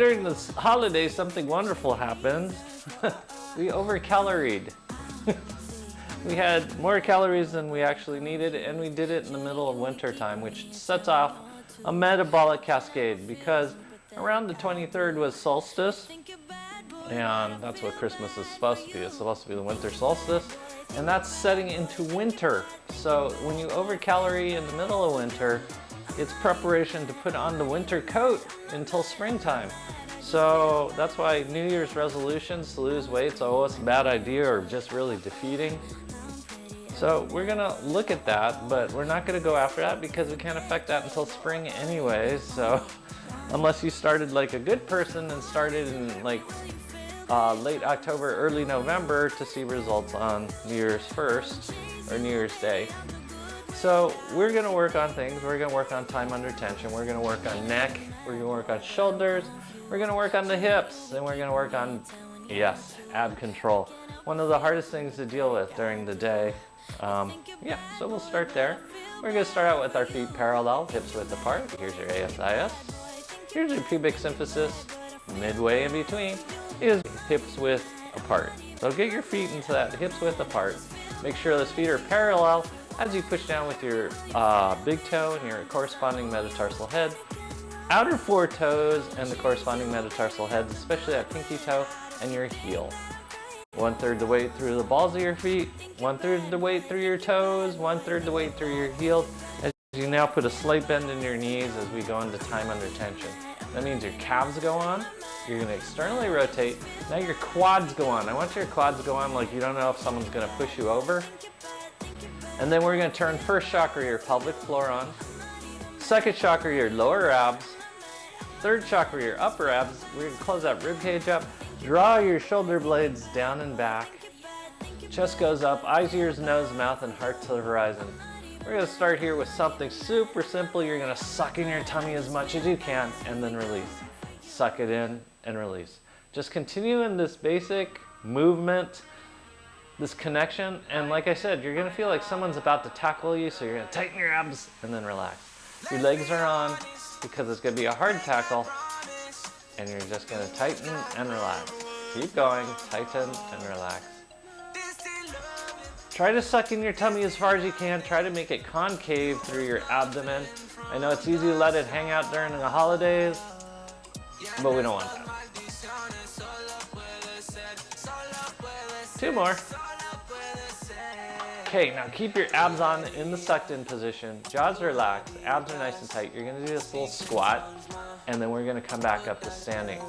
during the holidays, something wonderful happened. We overcaloried. We had more calories than we actually needed, and we did it in the middle of winter time, which sets off a metabolic cascade, because around the 23rd was solstice, and that's what Christmas is supposed to be. It's supposed to be the winter solstice, and that's setting into winter. So when you overcalorie in the middle of winter, it's preparation to put on the winter coat until springtime. So that's why New Year's resolutions to lose weight is always a bad idea or just really defeating. So we're gonna look at that, but we're not gonna go after that because we can't affect that until spring anyways. So unless you started like a good person and started in like late October, early November to see results on New Year's 1st or New Year's Day. So we're gonna work on things. We're gonna work on time under tension. We're gonna work on neck. We're gonna work on shoulders. We're gonna work on the hips, and we're gonna work on, yes, ab control. One of the hardest things to deal with during the day. Yeah, so we'll start there. We're gonna start out with our feet parallel, hips width apart. Here's your ASIS. Here's your pubic symphysis. Midway in between is hips width apart. So get your feet into that hips width apart. Make sure those feet are parallel as you push down with your big toe and your corresponding metatarsal head. Outer four toes and the corresponding metatarsal heads, especially that pinky toe and your heel. 1/3 the weight through the balls of your feet, 1/3 the weight through your toes, 1/3 the weight through your heels. As you now put a slight bend in your knees as we go into time under tension. That means your calves go on, you're gonna externally rotate. Now your quads go on. I want your quads to go on like you don't know if someone's gonna push you over. And then we're gonna turn first chakra, your pelvic floor on. Second chakra, your lower abs. Third chakra, your upper abs. We're gonna close that rib cage up. Draw your shoulder blades down and back. Chest goes up, eyes, ears, nose, mouth, and heart to the horizon. We're gonna start here with something super simple. You're gonna suck in your tummy as much as you can and then release. Suck it in and release. Just continue in this basic movement, this connection, and like I said, you're gonna feel like someone's about to tackle you, so you're gonna tighten your abs and then relax. Your legs are on because it's gonna be a hard tackle, and you're just gonna tighten and relax. Keep going, tighten and relax. Try to suck in your tummy as far as you can. Try to make it concave through your abdomen. I know it's easy to let it hang out during the holidays, but we don't want that. 2 more. Okay, now keep your abs on in the sucked in position. Jaws relaxed, abs are nice and tight. You're gonna do this little squat, and then we're gonna come back up to standing.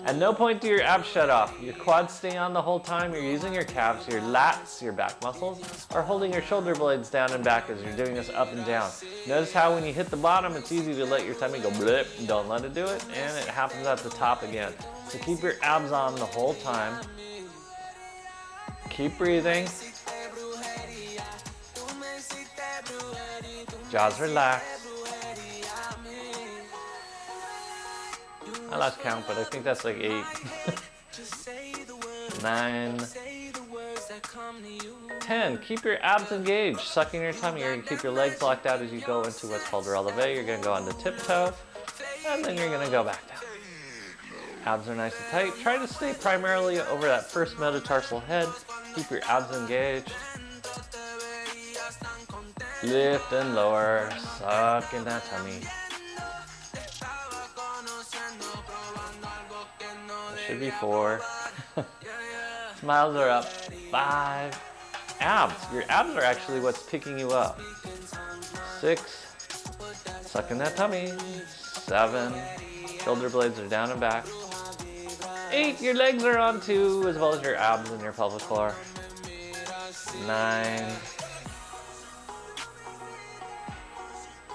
At no point do your abs shut off. Your quads stay on the whole time. You're using your calves, your lats, your back muscles, are holding your shoulder blades down and back as you're doing this up and down. Notice how when you hit the bottom, it's easy to let your tummy go blip. Don't let it do it, and it happens at the top again. So keep your abs on the whole time. Keep breathing. Jaws relaxed. I lost count, but I think that's like 8. 9. 10. Keep your abs engaged, sucking your tummy. You're gonna keep your legs locked out as you go into what's called releve. You're gonna go on the tiptoe, and then you're gonna go back down. Abs are nice and tight. Try to stay primarily over that first metatarsal head. Keep your abs engaged. Lift and lower, suck in that tummy. Should be 4. Smiles are up. 5. Abs. Your abs are actually what's picking you up. 6. Suck in that tummy. 7. Shoulder blades are down and back. 8. Your legs are on too, as well as your abs and your pelvic floor. 9.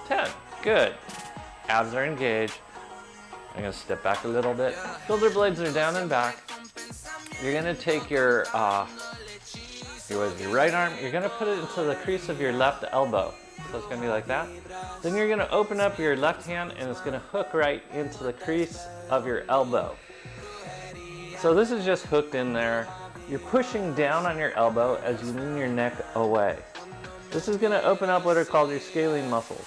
10. Good. Abs are engaged. I'm going to step back a little bit. Shoulder blades are down and back. You're going to take your right arm, you're going to put it into the crease of your left elbow. So it's going to be like that. Then you're going to open up your left hand and it's going to hook right into the crease of your elbow. So this is just hooked in there. You're pushing down on your elbow as you lean your neck away. This is going to open up what are called your scalene muscles.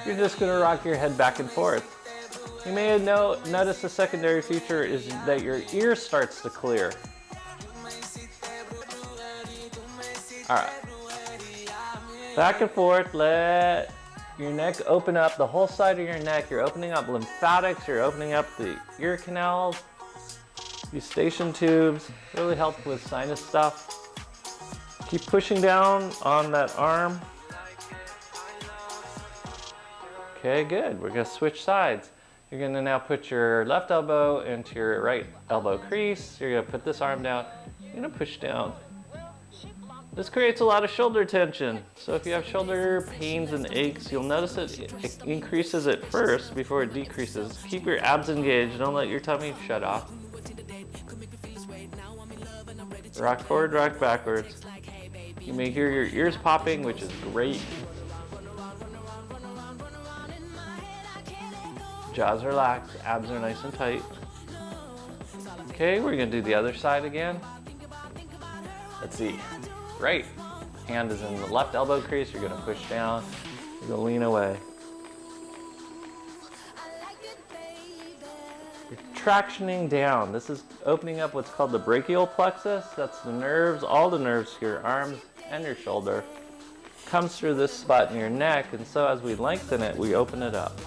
You're just going to rock your head back and forth. You may notice a secondary feature is that your ear starts to clear. All right. Back and forth, let your neck open up, the whole side of your neck. You're opening up lymphatics, you're opening up the ear canals, eustachian tubes, really help with sinus stuff. Keep pushing down on that arm. Okay, good. We're gonna switch sides. You're gonna now put your left elbow into your right elbow crease. You're gonna put this arm down. You're gonna push down. This creates a lot of shoulder tension. So if you have shoulder pains and aches, you'll notice it increases at first before it decreases. Keep your abs engaged. Don't let your tummy shut off. Rock forward, rock backwards. You may hear your ears popping, which is great. Jaws relaxed, abs are nice and tight. Okay, we're gonna do the other side again. Let's see. Right hand is in the left elbow crease. You're gonna push down. You're gonna lean away. You're tractioning down. This is opening up what's called the brachial plexus. That's the nerves, all the nerves to your arms and your shoulder. Comes through this spot in your neck, and so as we lengthen it, we open it up.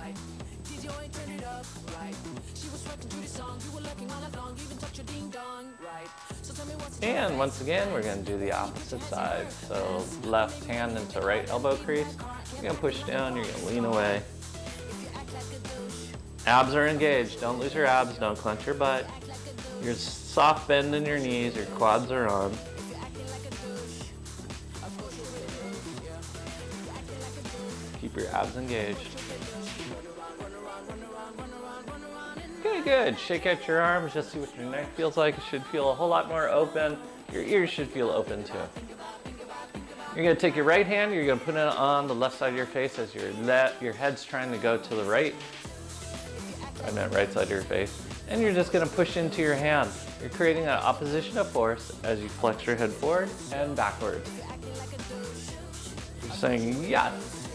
And once again, we're going to do the opposite side. So left hand into right elbow crease. You're going to push down, you're going to lean away. Abs are engaged. Don't lose your abs, don't clench your butt. Your soft bend in your knees, your quads are on. Keep your abs engaged. Okay, good. Shake out your arms, just see what your neck feels like. It should feel a whole lot more open. Your ears should feel open too. You're gonna take your right hand, you're gonna put it on the left side of your face as your head's trying to go to the right. I meant right side of your face. And you're just gonna push into your hand. You're creating an opposition of force as you flex your head forward and backwards. You're saying yes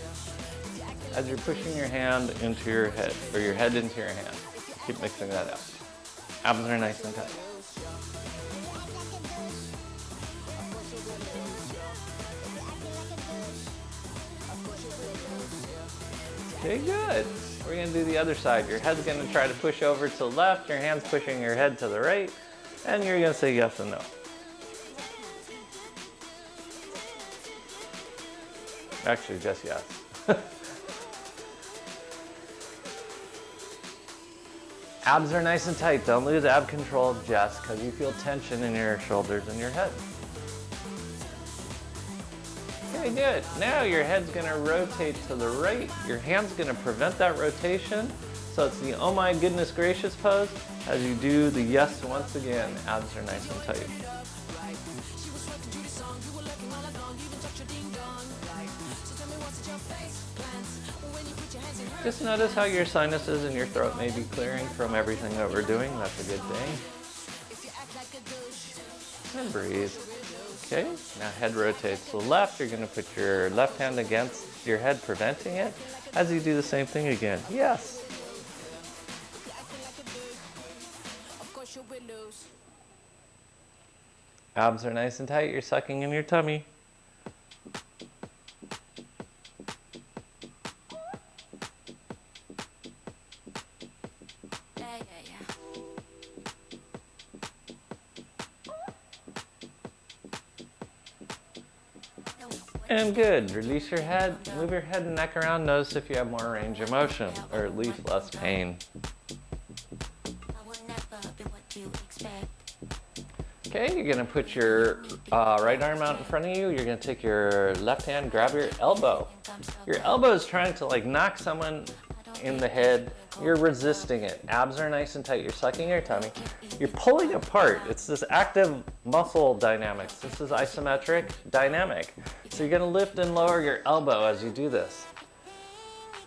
as you're pushing your hand into your head, or your head into your hand. Keep mixing that up. Abs are nice and tight. Okay, good. We're gonna do the other side. Your head's gonna try to push over to the left, your hand's pushing your head to the right, and you're gonna say yes and no. Actually, just yes. Abs are nice and tight. Don't lose ab control just because you feel tension in your shoulders and your head. Okay, good. Now your head's gonna rotate to the right. Your hand's gonna prevent that rotation. So it's the oh my goodness gracious pose as you do the yes once again. Abs are nice and tight. Just notice how your sinuses and your throat may be clearing from everything that we're doing. That's a good thing. And breathe. Okay, now head rotates to the left. You're going to put your left hand against your head, preventing it. As you do the same thing again. Yes. Abs are nice and tight. You're sucking in your tummy. And good. Release your head, move your head and neck around. Notice if you have more range of motion, or at least less pain. Okay, you're gonna put your right arm out in front of you. You're gonna take your left hand, grab your elbow. Your elbow is trying to like knock someone in the head. You're resisting it. Abs are nice and tight. You're sucking your tummy. You're pulling apart. It's this active muscle dynamics. This is isometric dynamic. So you're gonna lift and lower your elbow as you do this.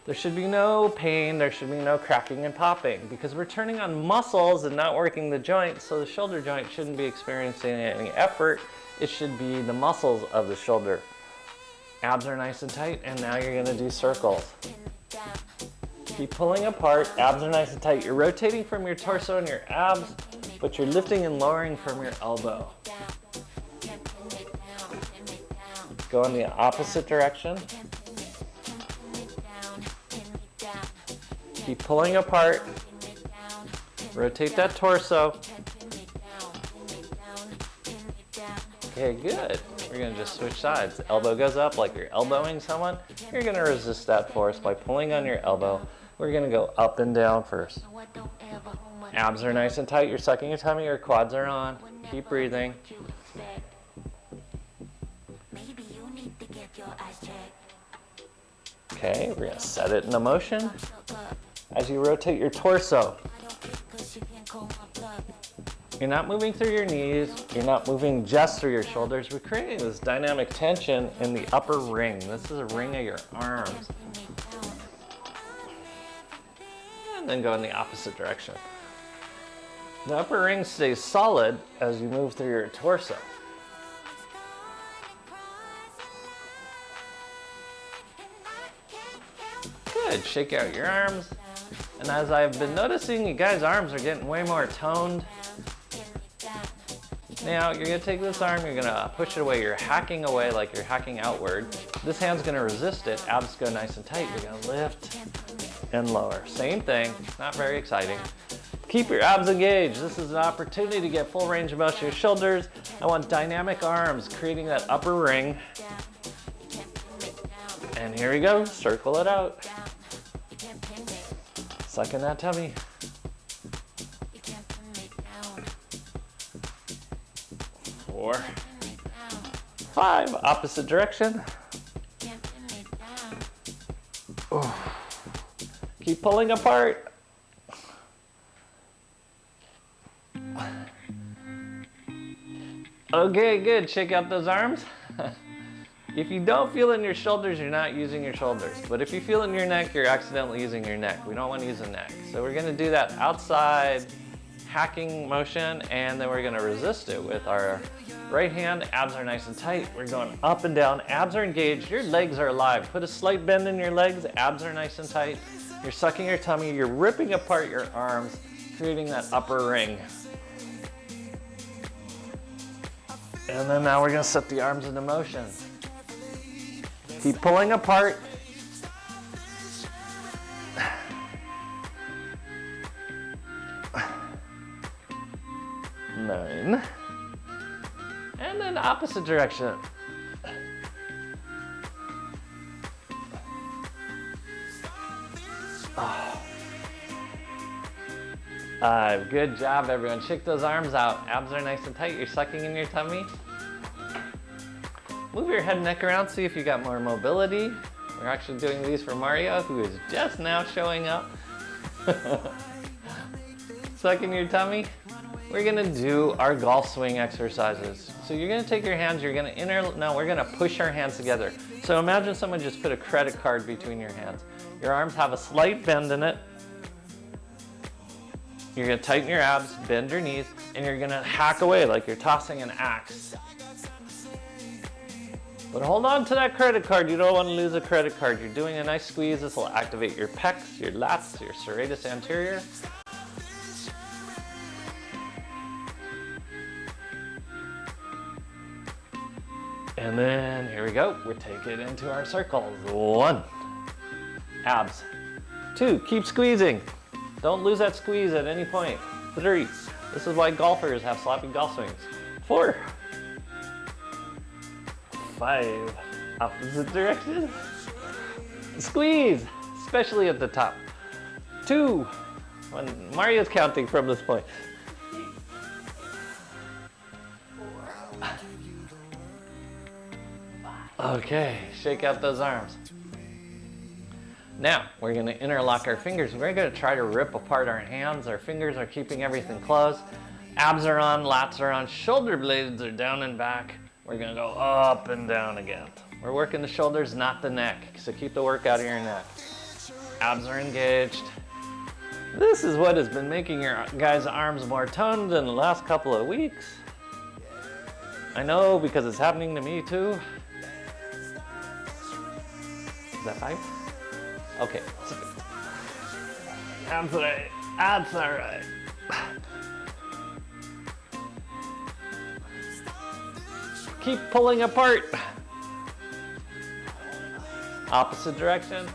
There should be no pain, there should be no cracking and popping because we're turning on muscles and not working the joint, so the shoulder joint shouldn't be experiencing any effort. It should be the muscles of the shoulder. Abs are nice and tight, and now you're gonna do circles. Keep pulling apart, abs are nice and tight. You're rotating from your torso and your abs, but you're lifting and lowering from your elbow. Go in the opposite direction. Keep pulling apart. Rotate that torso. Okay, good. We're gonna just switch sides. Elbow goes up like you're elbowing someone. You're gonna resist that force by pulling on your elbow. We're gonna go up and down first. Abs are nice and tight. You're sucking your tummy, your quads are on. Keep breathing. Okay, we're gonna set it into motion as you rotate your torso. You're not moving through your knees, you're not moving just through your shoulders. We're creating this dynamic tension in the upper ring. This is a ring of your arms. And then go in the opposite direction. The upper ring stays solid as you move through your torso. Good, shake out your arms. And as I've been noticing, you guys' arms are getting way more toned. Now, you're gonna take this arm, you're gonna push it away. You're hacking away like you're hacking outward. This hand's gonna resist it. Abs go nice and tight. You're gonna lift and lower. Same thing, not very exciting. Keep your abs engaged. This is an opportunity to get full range of motion. Your shoulders. I want dynamic arms, creating that upper ring. And here we go, circle it out. Suck in that tummy. 4, 5, opposite direction. Ooh. Keep pulling apart. Okay, good. Shake out those arms. If you don't feel it in your shoulders, you're not using your shoulders. But if you feel it in your neck, you're accidentally using your neck. We don't want to use the neck. So we're going to do that outside hacking motion, and then we're going to resist it with our right hand. Abs are nice and tight. We're going up and down. Abs are engaged. Your legs are alive. Put a slight bend in your legs. Abs are nice and tight. You're sucking your tummy. You're ripping apart your arms, creating that upper ring. And then now we're going to set the arms into motion. Keep pulling apart. Nine. And then opposite direction. Good job, everyone. Shake those arms out. Abs are nice and tight. You're sucking in your tummy. Move your head and neck around, see if you got more mobility. We're actually doing these for Mario, who is just now showing up. Suck in your tummy. We're gonna do our golf swing exercises. So you're gonna take your hands, you're gonna we're gonna push our hands together. So imagine someone just put a credit card between your hands. Your arms have a slight bend in it. You're gonna tighten your abs, bend your knees, and you're gonna hack away like you're tossing an axe. But hold on to that credit card. You don't want to lose a credit card. You're doing a nice squeeze. This will activate your pecs, your lats, your serratus anterior. And then here we go. We take it into our circles. 1, abs. 2, keep squeezing. Don't lose that squeeze at any point. 3, this is why golfers have sloppy golf swings. 4, 5, opposite direction. Squeeze, especially at the top. 2, when Mario's counting from this point. Okay, shake out those arms. Now, we're gonna interlock our fingers. We're gonna try to rip apart our hands. Our fingers are keeping everything closed. Abs are on, lats are on, shoulder blades are down and back. We're gonna go up and down again. We're working the shoulders, not the neck. So keep the work out of your neck. Abs are engaged. This is what has been making your guys' arms more toned in the last couple of weeks. I know, because it's happening to me too. Is that 5? Okay. That's right. That's all right. Keep pulling apart. Opposite direction.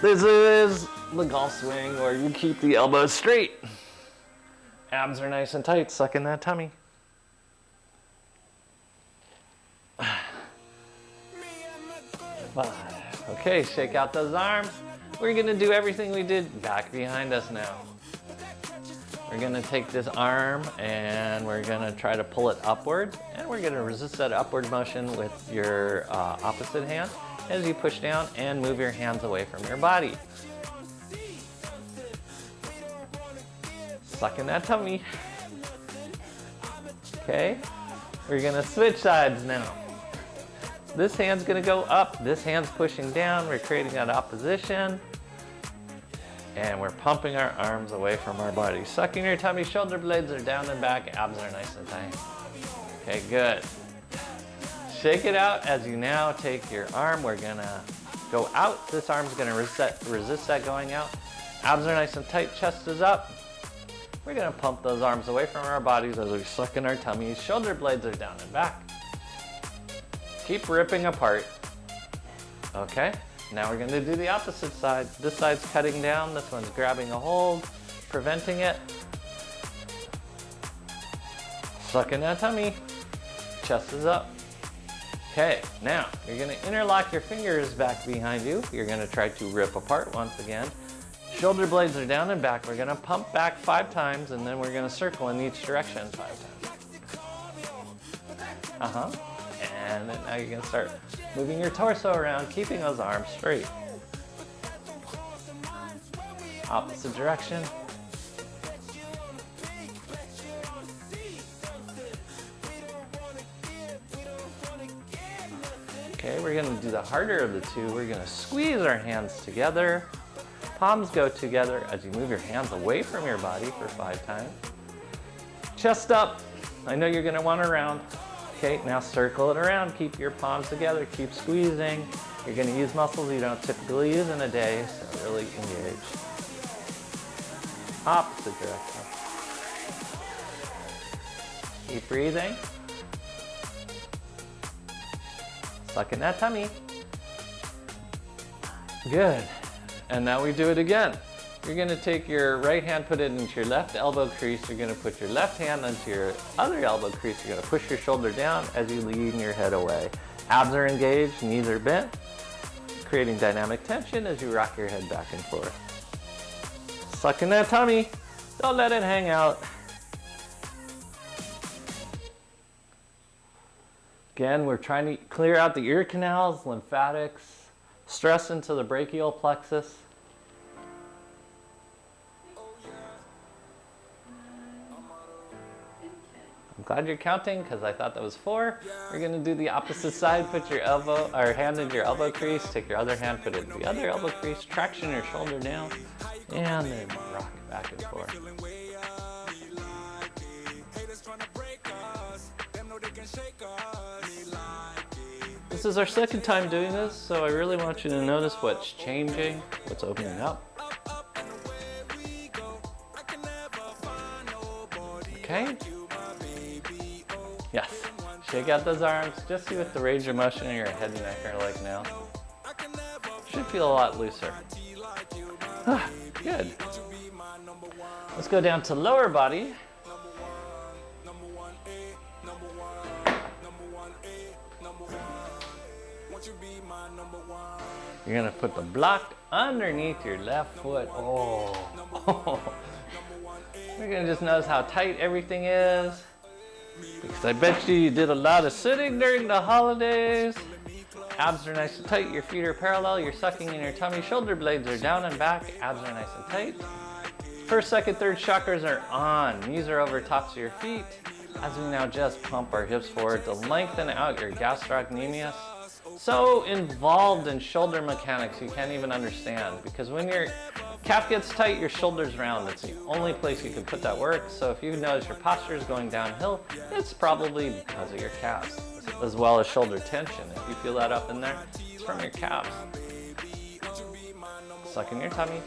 This is the golf swing where you keep the elbows straight. Abs are nice and tight, suck in that tummy. Okay, shake out those arms. We're gonna do everything we did back behind us now. We're gonna take this arm and we're gonna try to pull it upward, and we're gonna resist that upward motion with your opposite hand as you push down and move your hands away from your body. Suck in that tummy. Okay, we're gonna switch sides now. This hand's gonna go up, this hand's pushing down, we're creating that opposition. And we're pumping our arms away from our body. Sucking your tummy, shoulder blades are down and back, abs are nice and tight. Okay, good. Shake it out as you now take your arm. We're gonna go out. This arm's gonna resist that going out. Abs are nice and tight, chest is up. We're gonna pump those arms away from our bodies as we suck in our tummies. Shoulder blades are down and back. Keep ripping apart. Okay. Now we're gonna do the opposite side. This side's cutting down, this one's grabbing a hold, preventing it. Suck in that tummy, chest is up. Okay, now you're gonna interlock your fingers back behind you. You're gonna try to rip apart once again. Shoulder blades are down and back. We're gonna pump back 5 times and then we're gonna circle in each direction 5 times. And then now you're gonna start moving your torso around, keeping those arms straight. Opposite direction. Okay, we're gonna do the harder of the two. We're gonna squeeze our hands together. Palms go together as you move your hands away from your body for 5 times. Chest up. I know you're gonna want to round. Okay, now circle it around. Keep your palms together, keep squeezing. You're gonna use muscles you don't typically use in a day, so really engage. Opposite direction. Keep breathing. Suck in that tummy. Good. And now we do it again. You're gonna take your right hand, put it into your left elbow crease. You're gonna put your left hand into your other elbow crease. You're gonna push your shoulder down as you lean your head away. Abs are engaged, knees are bent, creating dynamic tension as you rock your head back and forth. Suck in that tummy. Don't let it hang out. Again, we're trying to clear out the ear canals, lymphatics, stress into the brachial plexus. I'm glad you're counting because I thought that was 4. We're gonna do the opposite side. Put your elbow or hand into your elbow crease. Take your other hand, put it in the other elbow crease. Traction your shoulder down, and then rock back and forth. This is our second time doing this, so I really want you to notice what's changing, what's opening up. Okay. Yes. Shake out those arms. Just see what the range of motion in your head and neck are like now. Should feel a lot looser. Good. Let's go down to lower body. You're gonna put the block underneath your left foot. Oh. You're gonna just notice how tight everything is. Because I bet you did a lot of sitting during the holidays. Abs are nice and tight, your feet are parallel, you're sucking in your tummy, shoulder blades are down and back, abs are nice and tight. First, second, third chakras are on, knees are over tops of your feet. As we now just pump our hips forward to lengthen out your gastrocnemius. So involved in shoulder mechanics you can't even understand, because when your calf gets tight, your shoulder's round. It's the only place you can put that work. So if you notice your posture is going downhill, it's probably because of your calves, as well as shoulder tension. If you feel that up in there, it's from your calves. Suck in your tummy.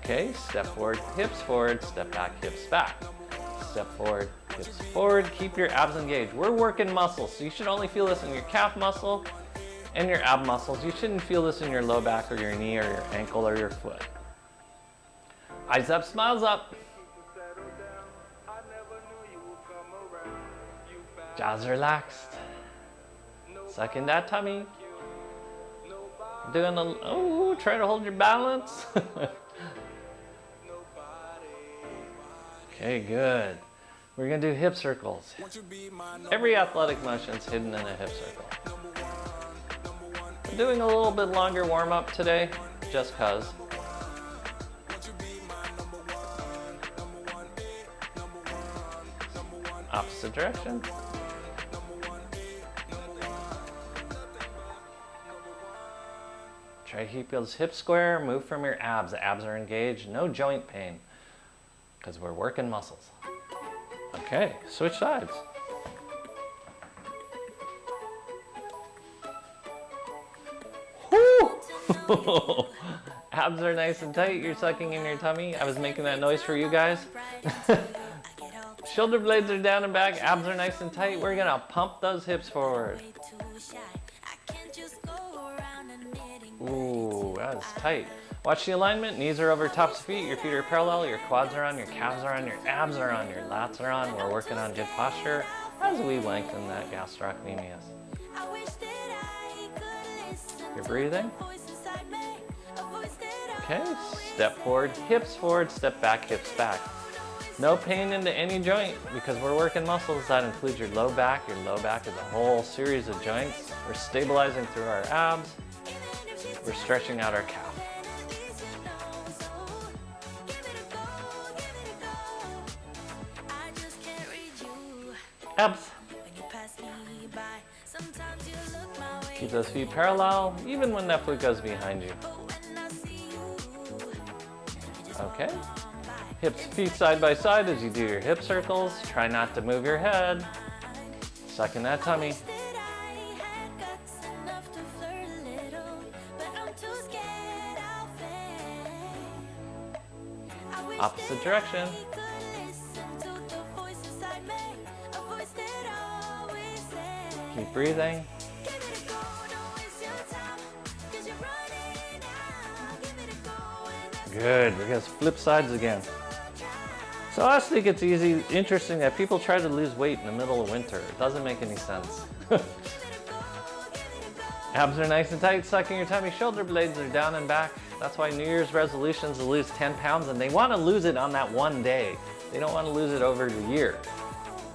Okay, step forward, hips forward, step back, hips back. Step forward, hips forward, keep your abs engaged. We're working muscles, so you should only feel this in your calf muscle and your ab muscles. You shouldn't feel this in your low back or your knee or your ankle or your foot. Eyes up, smiles up. Jaws relaxed. Sucking that tummy. Doing a, oh, try to hold your balance. Okay, good. We're gonna do hip circles. Every athletic motion is hidden in a hip circle. I'm doing a little bit longer warm up today, just cause. Opposite direction. Try to keep those hips square, move from your abs. The abs are engaged, no joint pain, because we're working muscles. Okay, switch sides. Woo! Abs are nice and tight, you're sucking in your tummy. I was making that noise for you guys. Shoulder blades are down and back, abs are nice and tight. We're gonna pump those hips forward. Ooh, that was tight. Watch the alignment, knees are over tops of feet, your feet are parallel, your quads are on, your calves are on, your abs are on, your lats are on. We're working on good posture as we lengthen that gastrocnemius. You're breathing. Okay, step forward, step back, hips back. No pain into any joint because we're working muscles. That includes your low back. Your low back is a whole series of joints. We're stabilizing through our abs. We're stretching out our calf. Abs. Keep those feet parallel, even when that foot goes behind you. Okay. Hips, feet side by side as you do your hip circles. Try not to move your head. Suck in that tummy. Opposite direction. Keep breathing. Good, we're gonna flip sides again. So I think it's interesting that people try to lose weight in the middle of winter. It doesn't make any sense. Abs are nice and tight, sucking your tummy, shoulder blades are down and back. That's why New Year's resolutions to lose 10 pounds, and they want to lose it on that one day. They don't want to lose it over the year.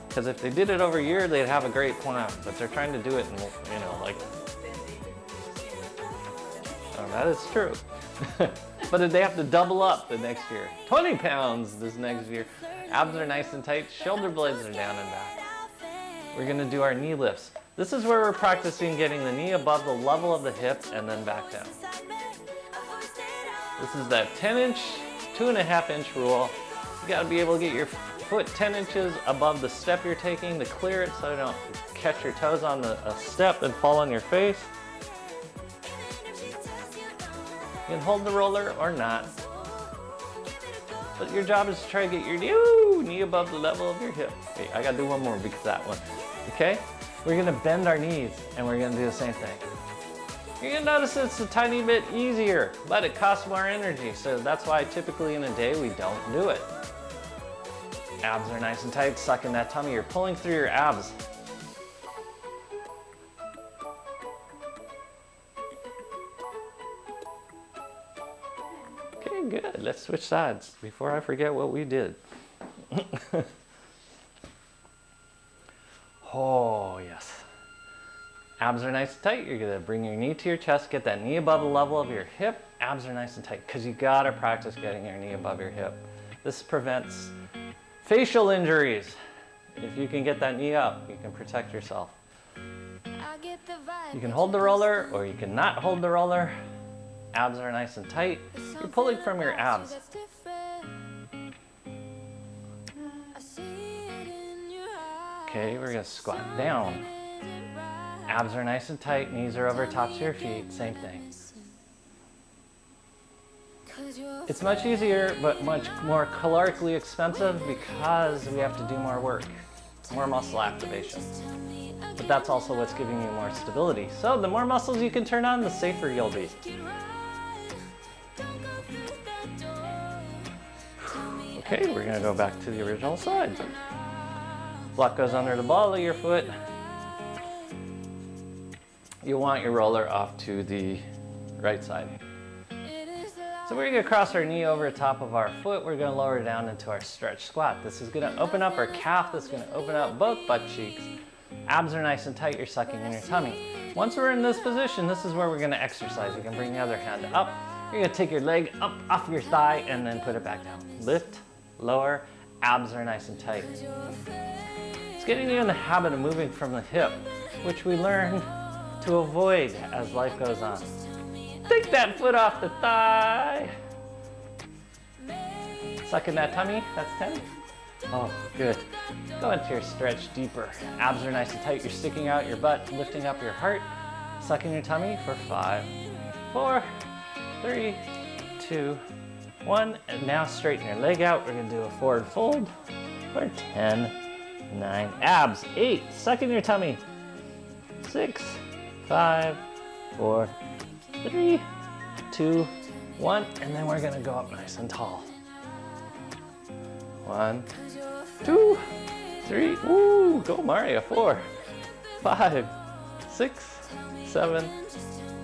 Because if they did it over a year, they'd have a great plan, but they're trying to do it in, like... Oh, that is true. But they have to double up the next year. 20 pounds this next year. Abs are nice and tight, shoulder blades are down and back. We're gonna do our knee lifts. This is where we're practicing getting the knee above the level of the hip and then back down. This is that 10-inch, 2.5-inch rule. You gotta be able to get your foot 10 inches above the step you're taking to clear it so you don't catch your toes on a step and fall on your face. You can hold the roller or not. But your job is to try to get your knee above the level of your hip. Wait, I gotta do one more because that one. Okay? We're gonna bend our knees and we're gonna do the same thing. You're gonna notice it's a tiny bit easier, but it costs more energy. So that's why typically in a day we don't do it. Abs are nice and tight, suck in that tummy. You're pulling through your abs. Okay, good. Let's switch sides before I forget what we did. Oh, yes. Abs are nice and tight. You're gonna bring your knee to your chest, get that knee above the level of your hip. Abs are nice and tight because you gotta practice getting your knee above your hip. This prevents facial injuries. If you can get that knee up, you can protect yourself. You can hold the roller or you can not hold the roller. Abs are nice and tight. You're pulling from your abs. Okay, we're gonna squat down. Abs are nice and tight, knees are over tops of your feet, same thing. It's much easier, but much more calorically expensive because we have to do more work, more muscle activation. But that's also what's giving you more stability. So the more muscles you can turn on, the safer you'll be. Okay, we're gonna go back to the original side. Block goes under the ball of your foot. You want your roller off to the right side. So we're gonna cross our knee over the top of our foot. We're gonna lower down into our stretch squat. This is gonna open up our calf. This is gonna open up both butt cheeks. Abs are nice and tight. You're sucking in your tummy. Once we're in this position, this is where we're gonna exercise. You can bring the other hand up. You're gonna take your leg up off your thigh and then put it back down. Lift, lower, abs are nice and tight. It's getting you in the habit of moving from the hip, which we learn to avoid as life goes on. Take that foot off the thigh. Suck in that tummy, that's 10. Oh, good. Go into your stretch deeper. Abs are nice and tight. You're sticking out your butt, lifting up your heart. Suck in your tummy for 5, 4, 3, 2, 1. And now straighten your leg out. We're gonna do a forward fold for 10, 9. Abs, 8. Suck in your tummy. 6, 5, 4, 3, 2, 1, and then we're gonna go up nice and tall. 1, 2, 3, woo, go Mario, 4, 5, 6, 7,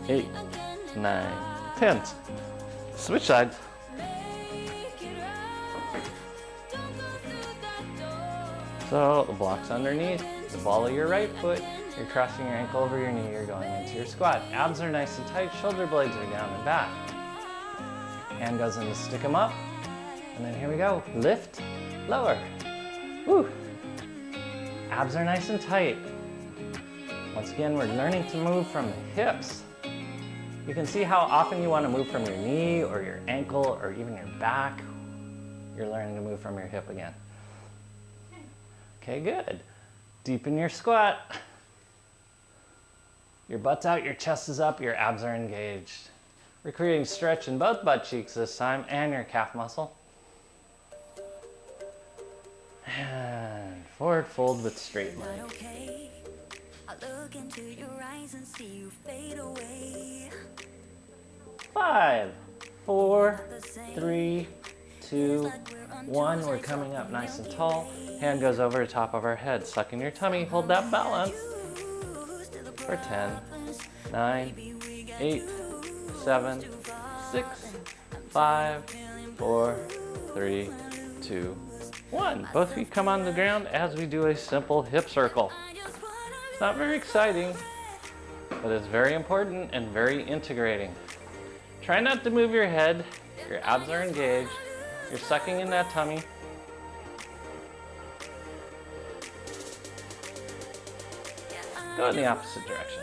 8, 9, 10. Switch sides. So the block's underneath, the ball of your right foot. You're crossing your ankle over your knee, you're going into your squat. Abs are nice and tight, shoulder blades are down and back. Hand goes in to stick them up. And then here we go, lift, lower. Woo. Abs are nice and tight. Once again, we're learning to move from the hips. You can see how often you want to move from your knee or your ankle or even your back. You're learning to move from your hip again. Okay, good. Deepen your squat. Your butt's out, your chest is up, your abs are engaged. We're creating stretch in both butt cheeks this time and your calf muscle. And forward fold with straight leg. 5, 4, 3, 2, 1. We're coming up nice and tall. Hand goes over the top of our head. Suck in your tummy, hold that balance. For 10, 9, 8, 7, 6, 5, 4, 3, 2, 1. Both feet come on the ground as we do a simple hip circle. It's not very exciting, but it's very important and very integrating. Try not to move your head. Your abs are engaged. You're sucking in that tummy. Go in the opposite direction.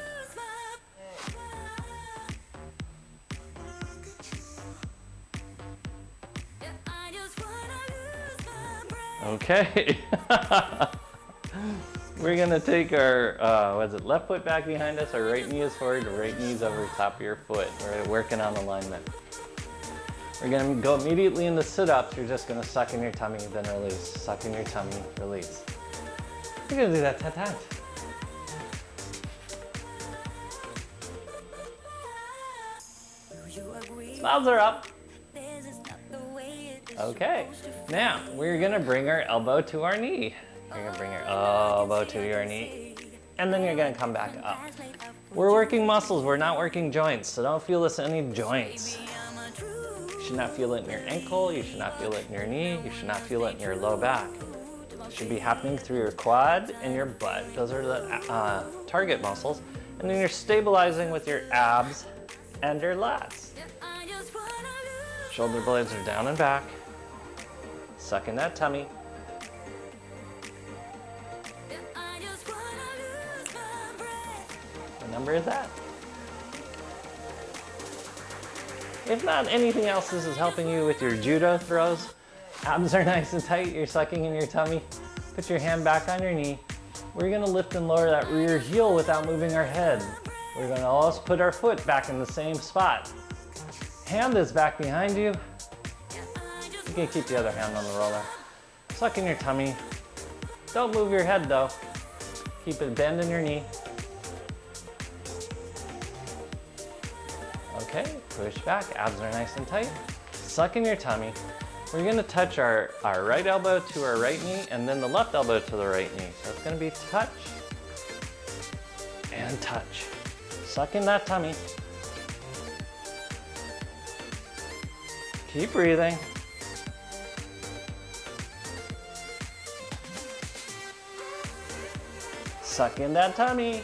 Okay. We're gonna take our, left foot back behind us, our right knee is forward, our right knee's over the top of your foot. We're working on alignment. We're gonna go immediately into sit-ups. You're just gonna suck in your tummy, then release. Suck in your tummy, release. We're gonna do that 10 times. Smiles are up. Okay, now we're gonna bring our elbow to our knee. You're gonna bring your elbow to your knee, and then you're gonna come back up. We're working muscles, we're not working joints, so don't feel this in any joints. You should not feel it in your ankle, you should not feel it in your knee, you should not feel it in your low back. It should be happening through your quad and your butt. Those are the target muscles. And then you're stabilizing with your abs and your lats. Shoulder blades are down and back. Suck in that tummy. What number is that? If not anything else, this is helping you with your judo throws. Abs are nice and tight, you're sucking in your tummy. Put your hand back on your knee. We're gonna lift and lower that rear heel without moving our head. We're gonna also put our foot back in the same spot. Hand is back behind you. You can keep the other hand on the roller. Suck in your tummy. Don't move your head though. Keep it bend in your knee. Okay, push back, abs are nice and tight. Suck in your tummy. We're gonna touch our right elbow to our right knee and then the left elbow to the right knee. So it's gonna be touch and touch. Suck in that tummy. Keep breathing. Suck in that tummy.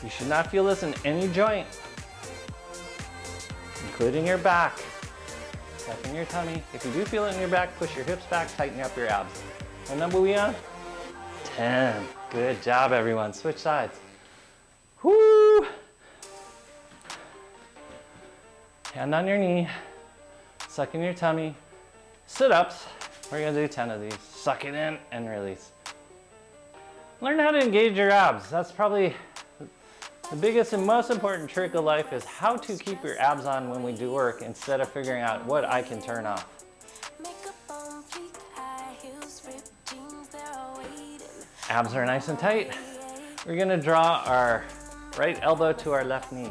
You should not feel this in any joint, including your back. Suck in your tummy. If you do feel it in your back, push your hips back, tighten up your abs. What number are we on? 10. Good job, everyone. Switch sides. Woo! Hand on your knee. Suck in your tummy. Sit-ups. We're gonna do 10 of these. Suck it in and release. Learn how to engage your abs. That's probably the biggest and most important trick of life, is how to keep your abs on when we do work instead of figuring out what I can turn off. Abs are nice and tight. We're gonna draw our right elbow to our left knee.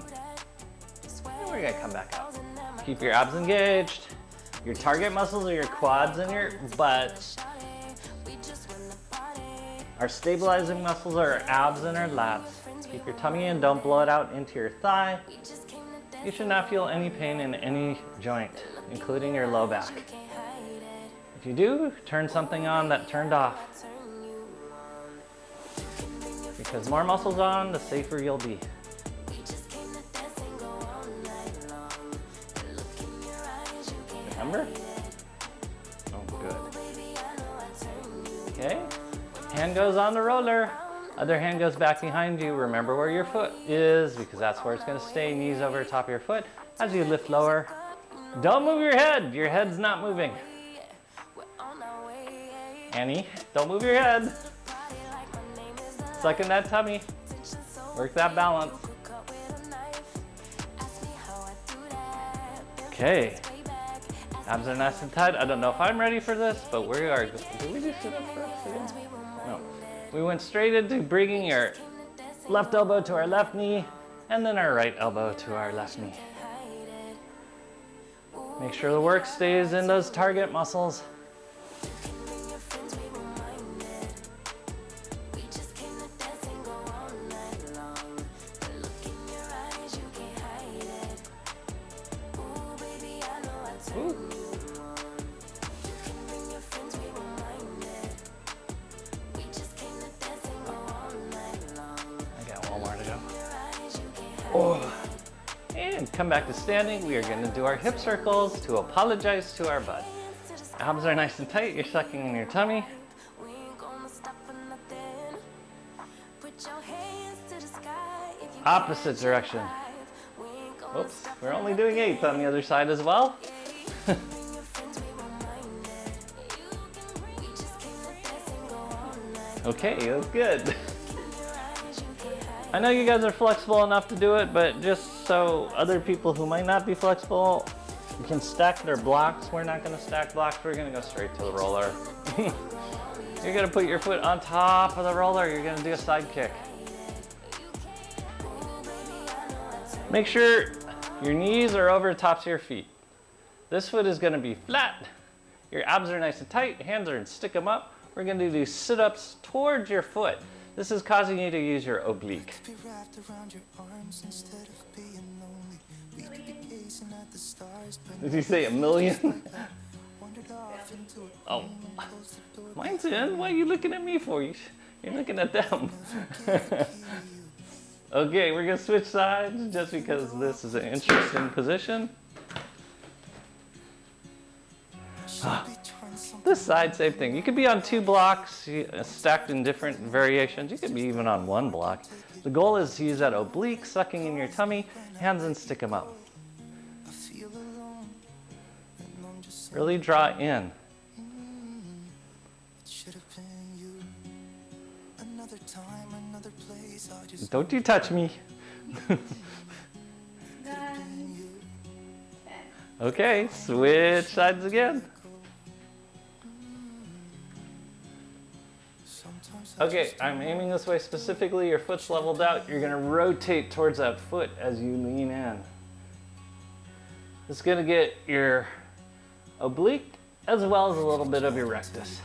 And we're gonna come back out. Keep your abs engaged. Your target muscles are your quads and your butt. Our stabilizing muscles are our abs and our lats. Keep your tummy in, don't blow it out into your thigh. You should not feel any pain in any joint, including your low back. If you do, turn something on that turned off. Because more muscles on, the safer you'll be. Remember? Oh, good. Okay, hand goes on the roller. Other hand goes back behind you. Remember where your foot is, because that's where it's gonna stay. Knees over top of your foot. As you lift lower, don't move your head. Your head's not moving. Annie, don't move your head. Suck in that tummy. Work that balance. Okay. Abs are nice and tight. I don't know if I'm ready for this, but we are. Did we just sit up first again? No. We went straight into bringing your left elbow to our left knee and then our right elbow to our left knee. Make sure the work stays in those target muscles. Ooh. Oh. And come back to standing. We are going to do our hip circles to apologize to our butt. Abs are nice and tight. You're sucking in your tummy. Opposite direction. Oops, we're only doing 8 on the other side as well. Okay, that's good. I know you guys are flexible enough to do it, but just so other people who might not be flexible can stack their blocks. We're not gonna stack blocks, we're gonna go straight to the roller. You're gonna put your foot on top of the roller, you're gonna do a side kick. Make sure your knees are over the tops of your feet. This foot is gonna be flat. Your abs are nice and tight, hands are, stick them up. We're gonna do sit-ups towards your foot. This is causing you to use your oblique. Did you say 1,000,000? Oh, mine's in. What are you looking at me for? You're looking at them. Okay, we're gonna switch sides just because this is an interesting position. This side, same thing. You could be on 2 blocks, stacked in different variations. You could be even on 1 block. The goal is to use that oblique, sucking in your tummy, hands and stick them up. Really draw in. Don't you touch me. Okay, switch sides again. Okay, I'm aiming this way specifically. Your foot's leveled out. You're gonna rotate towards that foot as you lean in. It's gonna get your oblique as well as a little bit of your rectus.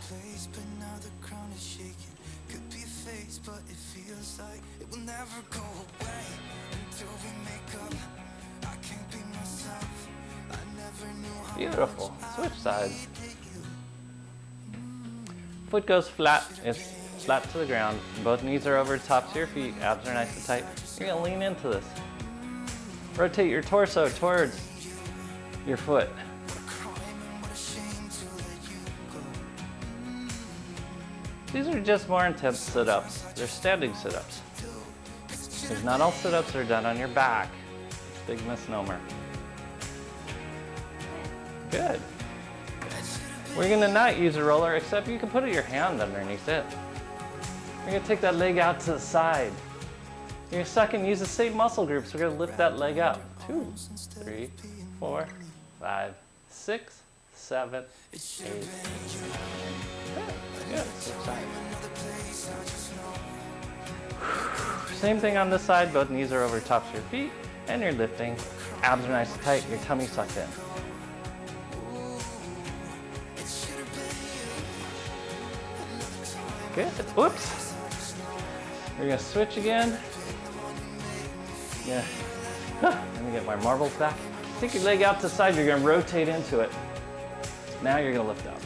Beautiful. Switch sides. Foot goes flat. It's flat to the ground. Both knees are over the tops of your feet. Abs are nice and tight. You're gonna lean into this. Rotate your torso towards your foot. These are just more intense sit-ups. They're standing sit-ups. Because not all sit-ups are done on your back. It's a big misnomer. Good. We're gonna not use a roller, except you can put your hand underneath it. You're gonna take that leg out to the side. You're gonna suck and use the same muscle groups. We're gonna lift that leg up. 2, 3, 4, 5, 6, 7, 8, 9, 10. Good. Switch sides. Same thing on this side. Both knees are over tops of your feet, and you're lifting. Abs are nice and tight. Your tummy sucked in. Good. Whoops. We're gonna switch again. Yeah. Let me get my marbles back. Take your leg out to the side. You're gonna rotate into it. Now you're gonna lift up.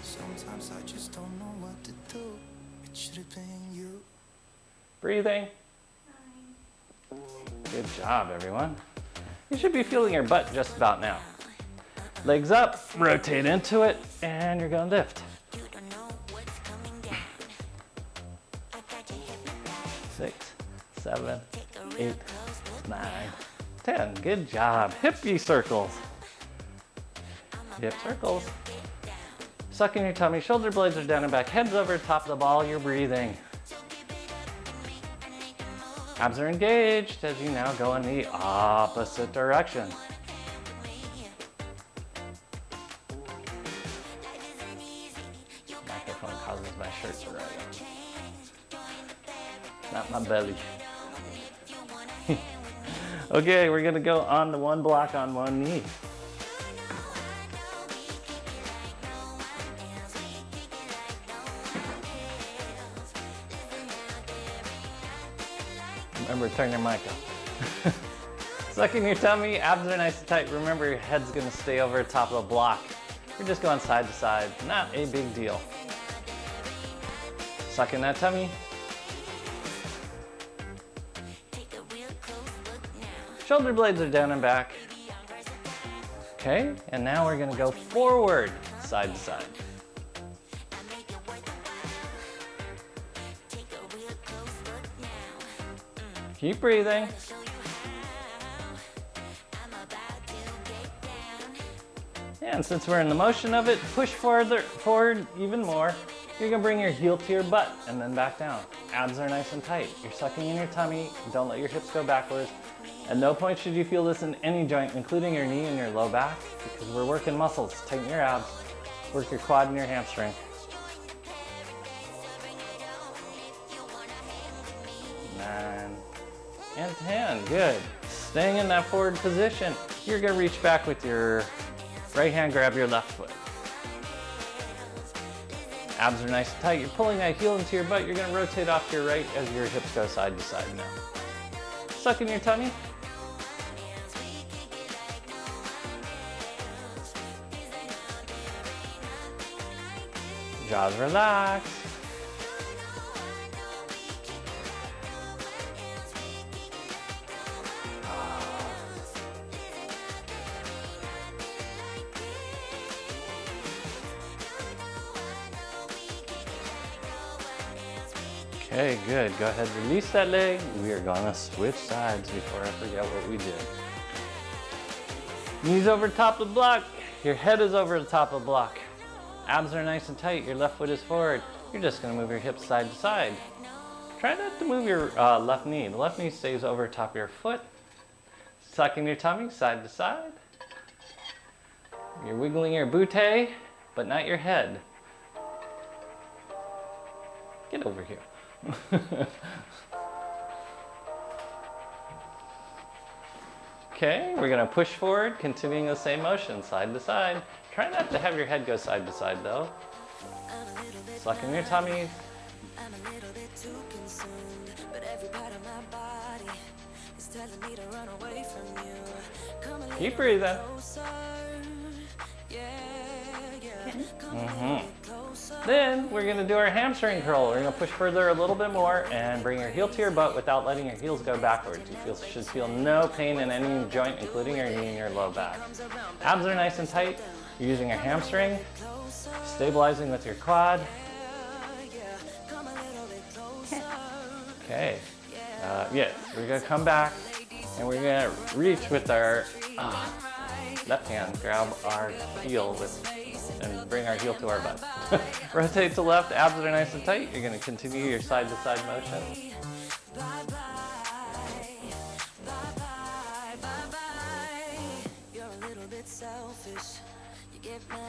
Sometimes I just don't know what to do. It should have been you. Breathing. Good job, everyone. You should be feeling your butt just about now. Legs up, rotate into it, and you're gonna lift. 6, 7, 8, 9, 10. Good job. Hippie circles. Hip circles. Suck in your tummy. Shoulder blades are down and back. Head's over top of the ball. You're breathing. Abs are engaged as you now go in the opposite direction. Microphone causes my shirt to rise up. Not my belly. Okay, we're gonna go on to one block on one knee. Remember, turn your mic off. Suck in your tummy, abs are nice and tight. Remember, your head's gonna stay over the top of the block. We're just going side to side, not a big deal. Suck in that tummy. Shoulder blades are down and back. Okay, and now we're gonna go forward, side to side. Keep breathing. And since we're in the motion of it, push forward even more. You're gonna bring your heel to your butt and then back down. Abs are nice and tight. You're sucking in your tummy. Don't let your hips go backwards. At no point should you feel this in any joint, including your knee and your low back, because we're working muscles. Tighten your abs. Work your quad and your hamstring. 9 and 10. Good. Staying in that forward position. You're gonna reach back with your right hand, grab your left foot. Abs are nice and tight. You're pulling that heel into your butt. You're gonna rotate off to your right as your hips go side to side now. Suck in your tummy. Jaws relax. Okay, good. Go ahead, release that leg. We are gonna switch sides before I forget what we did. Knees over top of the block. Your head is over the top of the block. Abs are nice and tight. Your left foot is forward. You're just gonna move your hips side to side. Try not to move your left knee. The left knee stays over top of your foot. Suck in your tummy, side to side. You're wiggling your bootay, but not your head. Get over here. Okay, we're gonna push forward, continuing the same motion, side to side. Try not to have your head go side to side though. Suck in your tummy. Keep breathing. Then we're going to do our hamstring curl. We're going to push further a little bit more and bring your heel to your butt without letting your heels go backwards. You should feel no pain in any joint, including your knee and your low back. Abs are nice and tight. You're using your hamstring, stabilizing with your quad. Okay. Yes, we're going to come back and we're going to reach with our left hand, grab our heel and bring our heel to our butt. Rotate to left, abs are nice and tight. You're going to continue your side to side motion.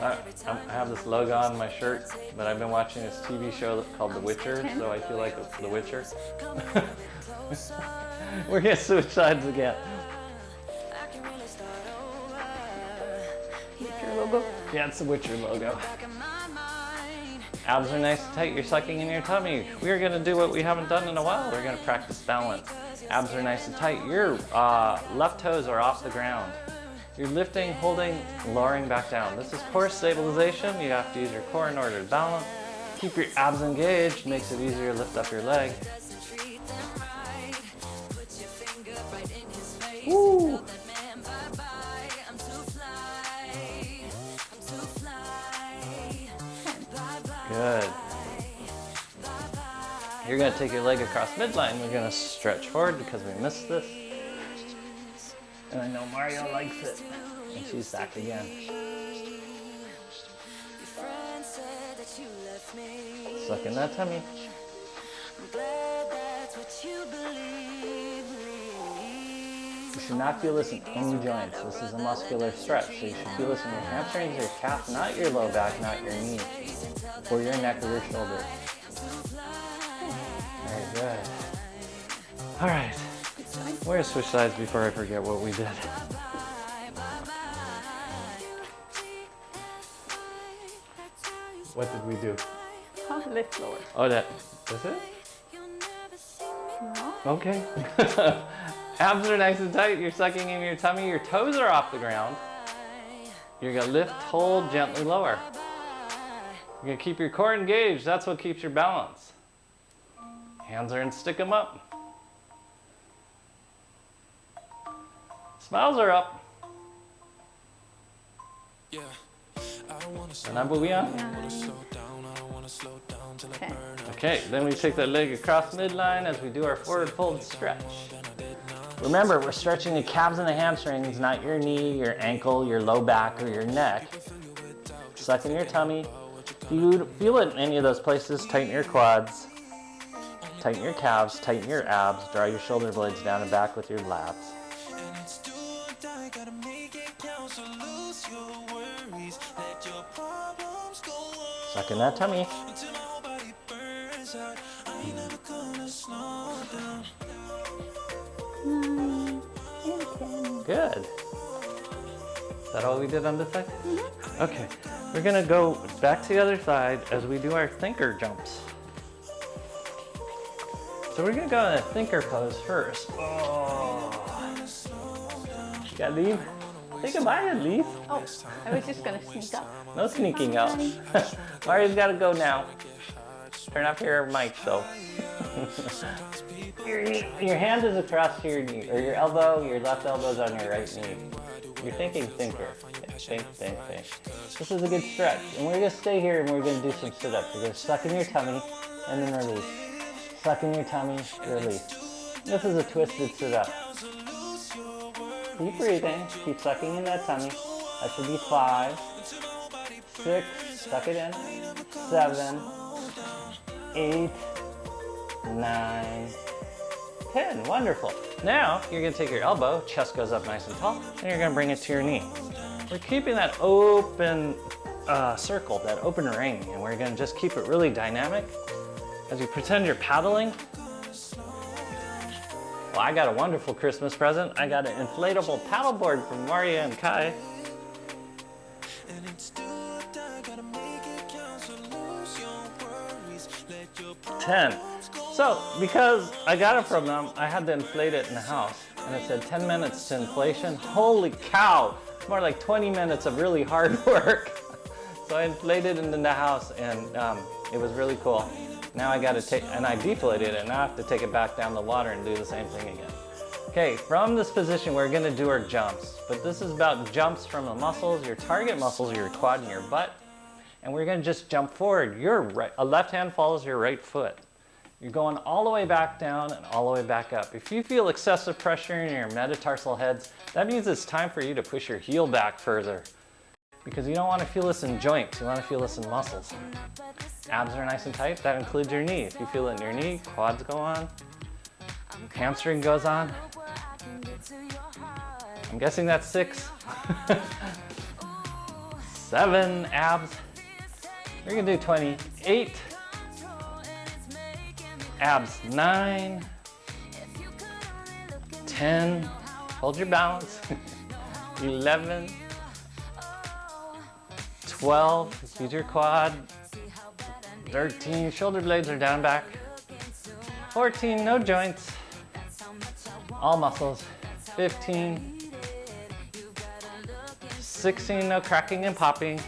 I have this logo on my shirt, but I've been watching this TV show called The Witcher, so I feel like The Witcher. We're going to switch sides again. Witcher logo? Yeah, it's the Witcher logo. Abs are nice and tight. You're sucking in your tummy. We're going to do what we haven't done in a while. We're going to practice balance. Abs are nice and tight. Your left toes are off the ground. You're lifting, holding, lowering back down. This is core stabilization. You have to use your core in order to balance. Keep your abs engaged. Makes it easier to lift up your leg. Woo! Good. You're going to take your leg across midline. We're going to stretch forward because we missed this. And I know Mario likes it. And she's back again. Suck in that tummy. You should not feel this in any joints. This is a muscular stretch. So you should feel this in your hamstrings, your calf, not your low back, not your knee, or your neck or your shoulder. Very good. All right. We're going to switch sides before I forget what we did. What did we do? Lift lower. Oh, that's it? No. Okay. Abs are nice and tight. You're sucking in your tummy. Your toes are off the ground. You're going to lift, hold, gently lower. You're going to keep your core engaged. That's what keeps your balance. Hands are in, stick them up. Smiles are up. Okay, then we take that leg across midline as we do our forward fold stretch. Remember, we're stretching the calves and the hamstrings, not your knee, your ankle, your low back, or your neck. Suck in your tummy. If you feel it in any of those places, tighten your quads, tighten your calves, tighten your abs, draw your shoulder blades down and back with your lats. Suck in that tummy. Good. Is that all we did on this side? Mm-hmm. Okay, we're gonna go back to the other side as we do our thinker jumps. So we're gonna go in a thinker pose first. Oh. You gotta leave? Say goodbye and leave. Oh, I was just gonna sneak up. No sneaking out. Mario's gotta go now. Turn off your mic though. Your hand is across your knee, or your elbow, your left elbow's on your right knee. You're thinking thinker. Think. This is a good stretch. And we're gonna stay here and we're gonna do some sit-ups. You're gonna suck in your tummy and then release. Suck in your tummy, release. This is a twisted sit-up. Keep breathing, keep sucking in that tummy. That should be 5, 6, suck it in, 7, 8, 9, 10. Wonderful. Now, you're gonna take your elbow, chest goes up nice and tall, and you're gonna bring it to your knee. we're keeping that open circle, that open ring, and we're gonna just keep it really dynamic as you pretend you're paddling. Well, I got a wonderful Christmas present. I got an inflatable paddleboard from Maria and Kai. 10. So, because I got it from them, I had to inflate it in the house. And it said 10 minutes to inflation. Holy cow! It's more like 20 minutes of really hard work. So I inflated it in the house, and it was really cool. Now I gotta take, and I deflated it, and now I have to take it back down the water and do the same thing again. Okay, from this position, we're gonna do our jumps. But this is about jumps from the muscles, your target muscles, your quad and your butt. And we're gonna just jump forward. A left hand follows your right foot. You're going all the way back down and all the way back up. If you feel excessive pressure in your metatarsal heads, that means it's time for you to push your heel back further. Because you don't want to feel this in joints, you want to feel this in muscles. Abs are nice and tight, that includes your knee. If you feel it in your knee, quads go on, hamstring goes on. I'm guessing that's 6. 7 abs. We're gonna do 20. 8. Abs 9. 10. Hold your balance. 11. 12. Use your quad. 13. Shoulder blades are down back. 14. No joints. All muscles. 15. 16. No cracking and popping.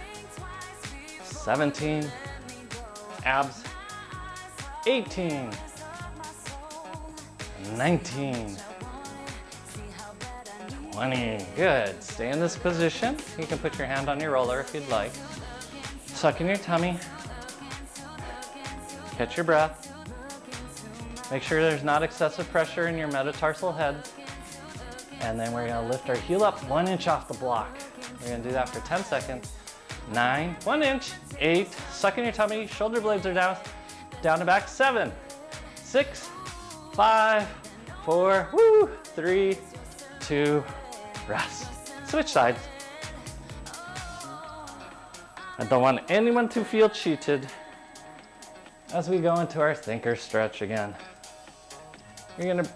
17, abs, 18, 19, 20, good. Stay in this position. You can put your hand on your roller if you'd like. Suck in your tummy. Catch your breath. Make sure there's not excessive pressure in your metatarsal head. And then we're gonna lift our heel up 1 inch off the block. We're gonna do that for 10 seconds. 9, 1 inch, 8, suck in your tummy, shoulder blades are down and back, 7, 6, 5, 4, 3, 2, rest. Switch sides. I don't want anyone to feel cheated as we go into our thinker stretch again. You're gonna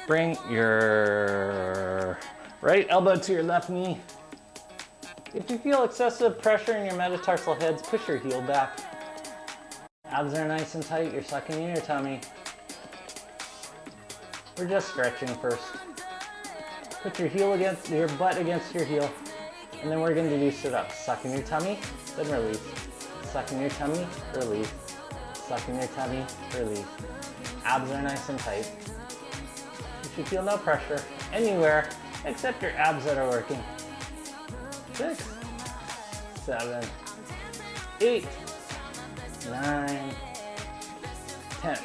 bring your right elbow to your left knee. If you feel excessive pressure in your metatarsal heads, push your heel back. Abs are nice and tight, you're sucking in your tummy. We're just stretching first. Put your butt against your heel. And then we're going to do sit-ups. Suck in your tummy, then release. Suck in your tummy, release. Suck in your tummy, release. Abs are nice and tight. You should feel no pressure anywhere except your abs that are working. 6, 7, 8, 9, 10.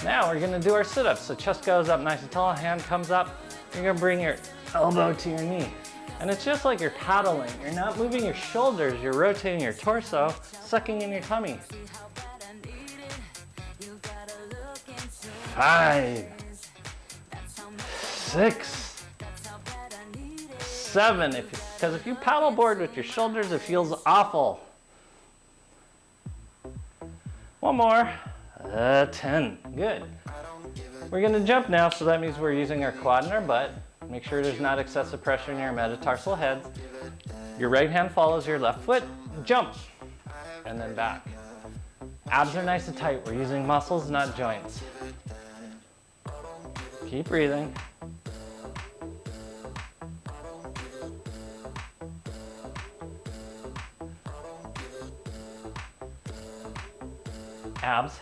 Now we're gonna do our sit-ups. So chest goes up nice and tall, hand comes up. You're gonna bring your elbow to your knee. And it's just like you're paddling. You're not moving your shoulders, you're rotating your torso, sucking in your tummy. 5, 6, 7. Because if you paddleboard with your shoulders, it feels awful. One more. 10. Good. We're going to jump now, so that means we're using our quad and our butt. Make sure there's not excessive pressure in your metatarsal heads. Your right hand follows your left foot. Jump. And then back. Abs are nice and tight. We're using muscles, not joints. Keep breathing. Abs.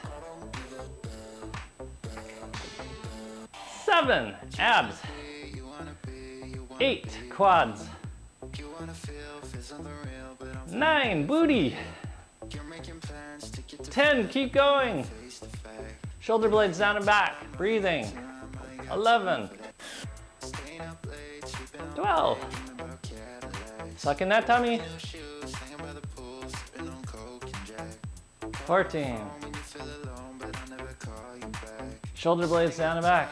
7, abs. 8, quads. 9, booty. 10, keep going. Shoulder blades down and back, breathing. 11, 12. Suck in that tummy. 14. Shoulder blades down and back.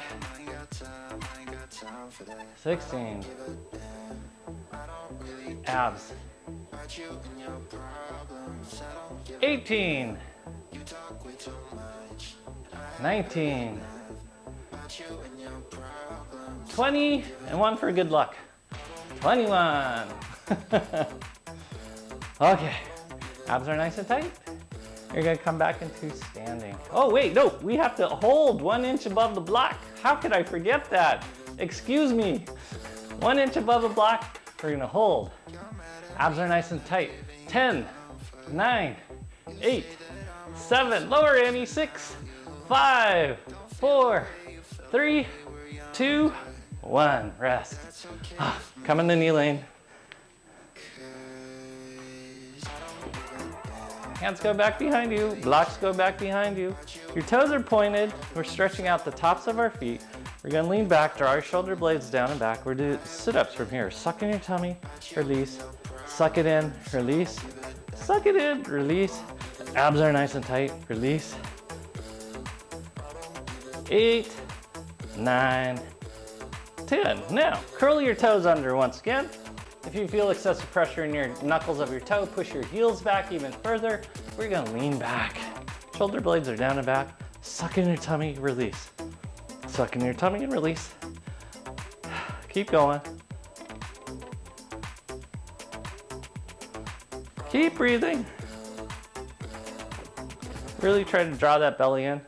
16. abs. 18, 19, 20, and one for good luck. 21. Okay, abs are nice and tight. You're gonna come back into standing. Oh wait, no, we have to hold 1 inch above the block. How could I forget that? Excuse me. 1 inch above the block, we're gonna hold. Abs are nice and tight. 10, 9, 8, 7, lower Annie, 6, 5, 4, 3, 2, 1, rest. Come in the knee lane. Hands go back behind you, blocks go back behind you. Your toes are pointed. We're stretching out the tops of our feet. We're gonna lean back, draw our shoulder blades down and back. We're doing sit-ups from here. Suck in your tummy, release. Suck it in, release. Suck it in, release. Abs are nice and tight, release. 8, 9, 10. Now, curl your toes under once again. If you feel excessive pressure in your knuckles of your toe, push your heels back even further. We're gonna lean back. Shoulder blades are down and back. Suck in your tummy, release. Suck in your tummy and release. Keep going. Keep breathing. Really try to draw that belly in.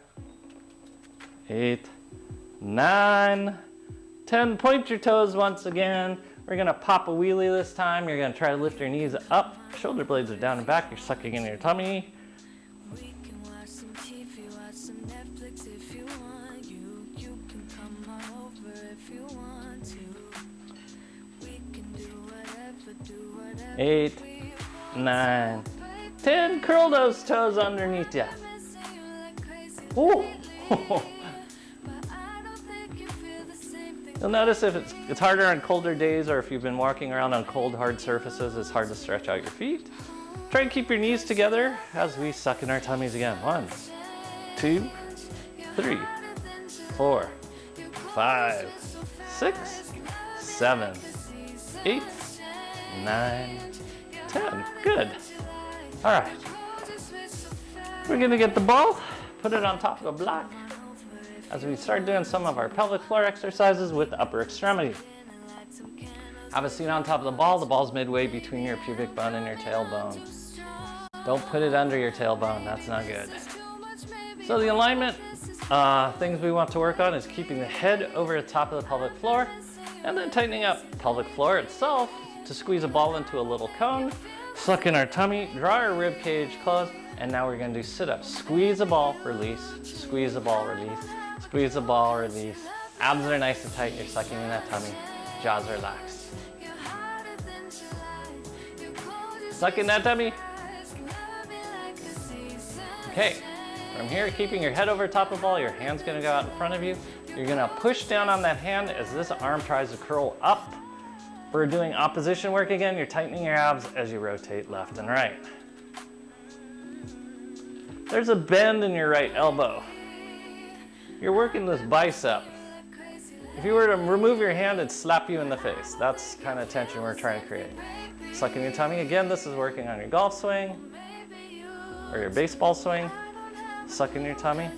8, 9, 10. Point your toes once again. We're gonna pop a wheelie this time. You're gonna try to lift your knees up. Shoulder blades are down and back. You're sucking in your tummy. Eight, 9, 10. Curl those toes underneath you. Ooh. You'll notice if it's harder on colder days or if you've been walking around on cold, hard surfaces, it's hard to stretch out your feet. Try and keep your knees together as we suck in our tummies again. 1, 2, 3, 4, 5, 6, 7, 8, 9, 10. Good. All right. We're gonna get the ball, put it on top of a block as we start doing some of our pelvic floor exercises with the upper extremity. Have a seat on top of the ball. The ball's midway between your pubic bone and your tailbone. Don't put it under your tailbone. That's not good. So the alignment things we want to work on is keeping the head over the top of the pelvic floor and then tightening up the pelvic floor itself to squeeze a ball into a little cone. Suck in our tummy, draw our rib cage closed, and now we're gonna do sit-ups. Squeeze a ball, release. Squeeze a ball, release. Squeeze the ball, release. Abs are nice and tight. You're sucking in that tummy. Jaws relaxed. Suck in that tummy. Okay, from here, keeping your head over top of the ball, your hand's gonna go out in front of you. You're gonna push down on that hand as this arm tries to curl up. We're doing opposition work again. You're tightening your abs as you rotate left and right. There's a bend in your right elbow. You're working this bicep. If you were to remove your hand, it'd slap you in the face. That's the kind of tension we're trying to create. Suck in your tummy. Again, this is working on your golf swing or your baseball swing. Suck in your tummy.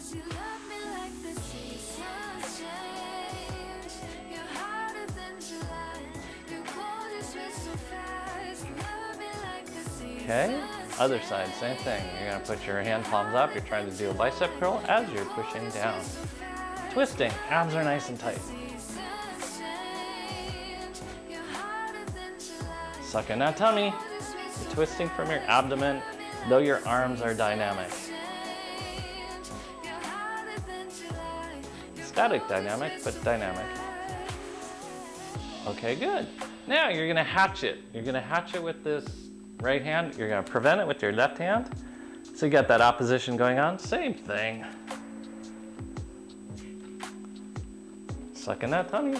Okay, other side, same thing. You're gonna put your hand palms up. You're trying to do a bicep curl as you're pushing down. Twisting, abs are nice and tight. Suck in that tummy. You're twisting from your abdomen, though your arms are dynamic. Static dynamic, but dynamic. Okay, good. Now you're gonna hatch it. You're gonna hatch it with this right hand. You're gonna prevent it with your left hand. So you got that opposition going on. Same thing. Suck in that tummy.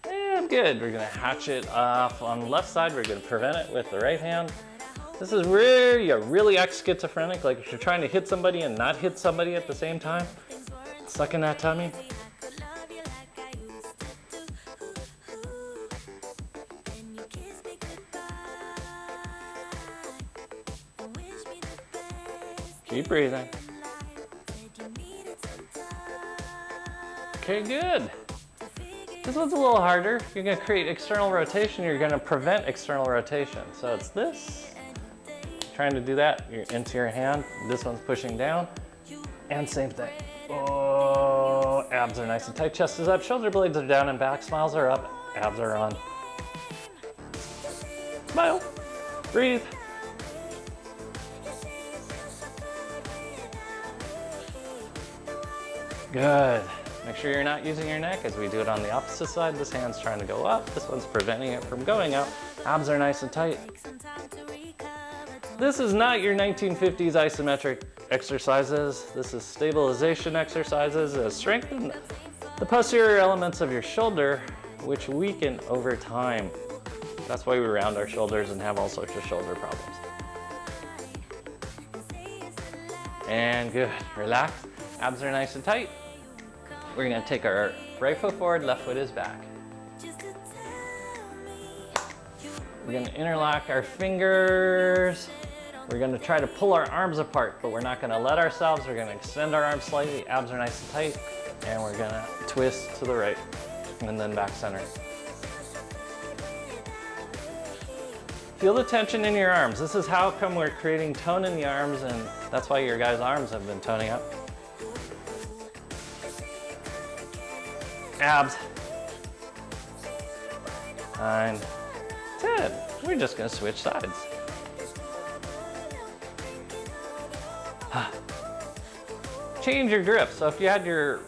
And good. We're gonna hatch it off on the left side. We're gonna prevent it with the right hand. This is where you really act schizophrenic, like if you're trying to hit somebody and not hit somebody at the same time. Suck in that tummy. Keep breathing. Okay, good. This one's a little harder. You're going to create external rotation. You're going to prevent external rotation. So it's this. Trying to do that. You're into your hand. This one's pushing down. And same thing. Oh, abs are nice and tight. Chest is up. Shoulder blades are down and back. Smiles are up. Abs are on. Smile. Breathe. Good. Make sure you're not using your neck as we do it on the opposite side. This hand's trying to go up. This one's preventing it from going up. Abs are nice and tight. This is not your 1950s isometric exercises. This is stabilization exercises that strengthen the posterior elements of your shoulder, which weaken over time. That's why we round our shoulders and have all sorts of shoulder problems. And good. Relax. Abs are nice and tight. We're gonna take our right foot forward, left foot is back. We're gonna interlock our fingers. We're gonna try to pull our arms apart, but we're not gonna let ourselves. We're gonna extend our arms slightly, abs are nice and tight, and we're gonna twist to the right, and then back center. Feel the tension in your arms. This is how come we're creating tone in the arms, and that's why your guys' arms have been toning up. Abs. 9, 10. We're just gonna switch sides. Change your grip. So if you had your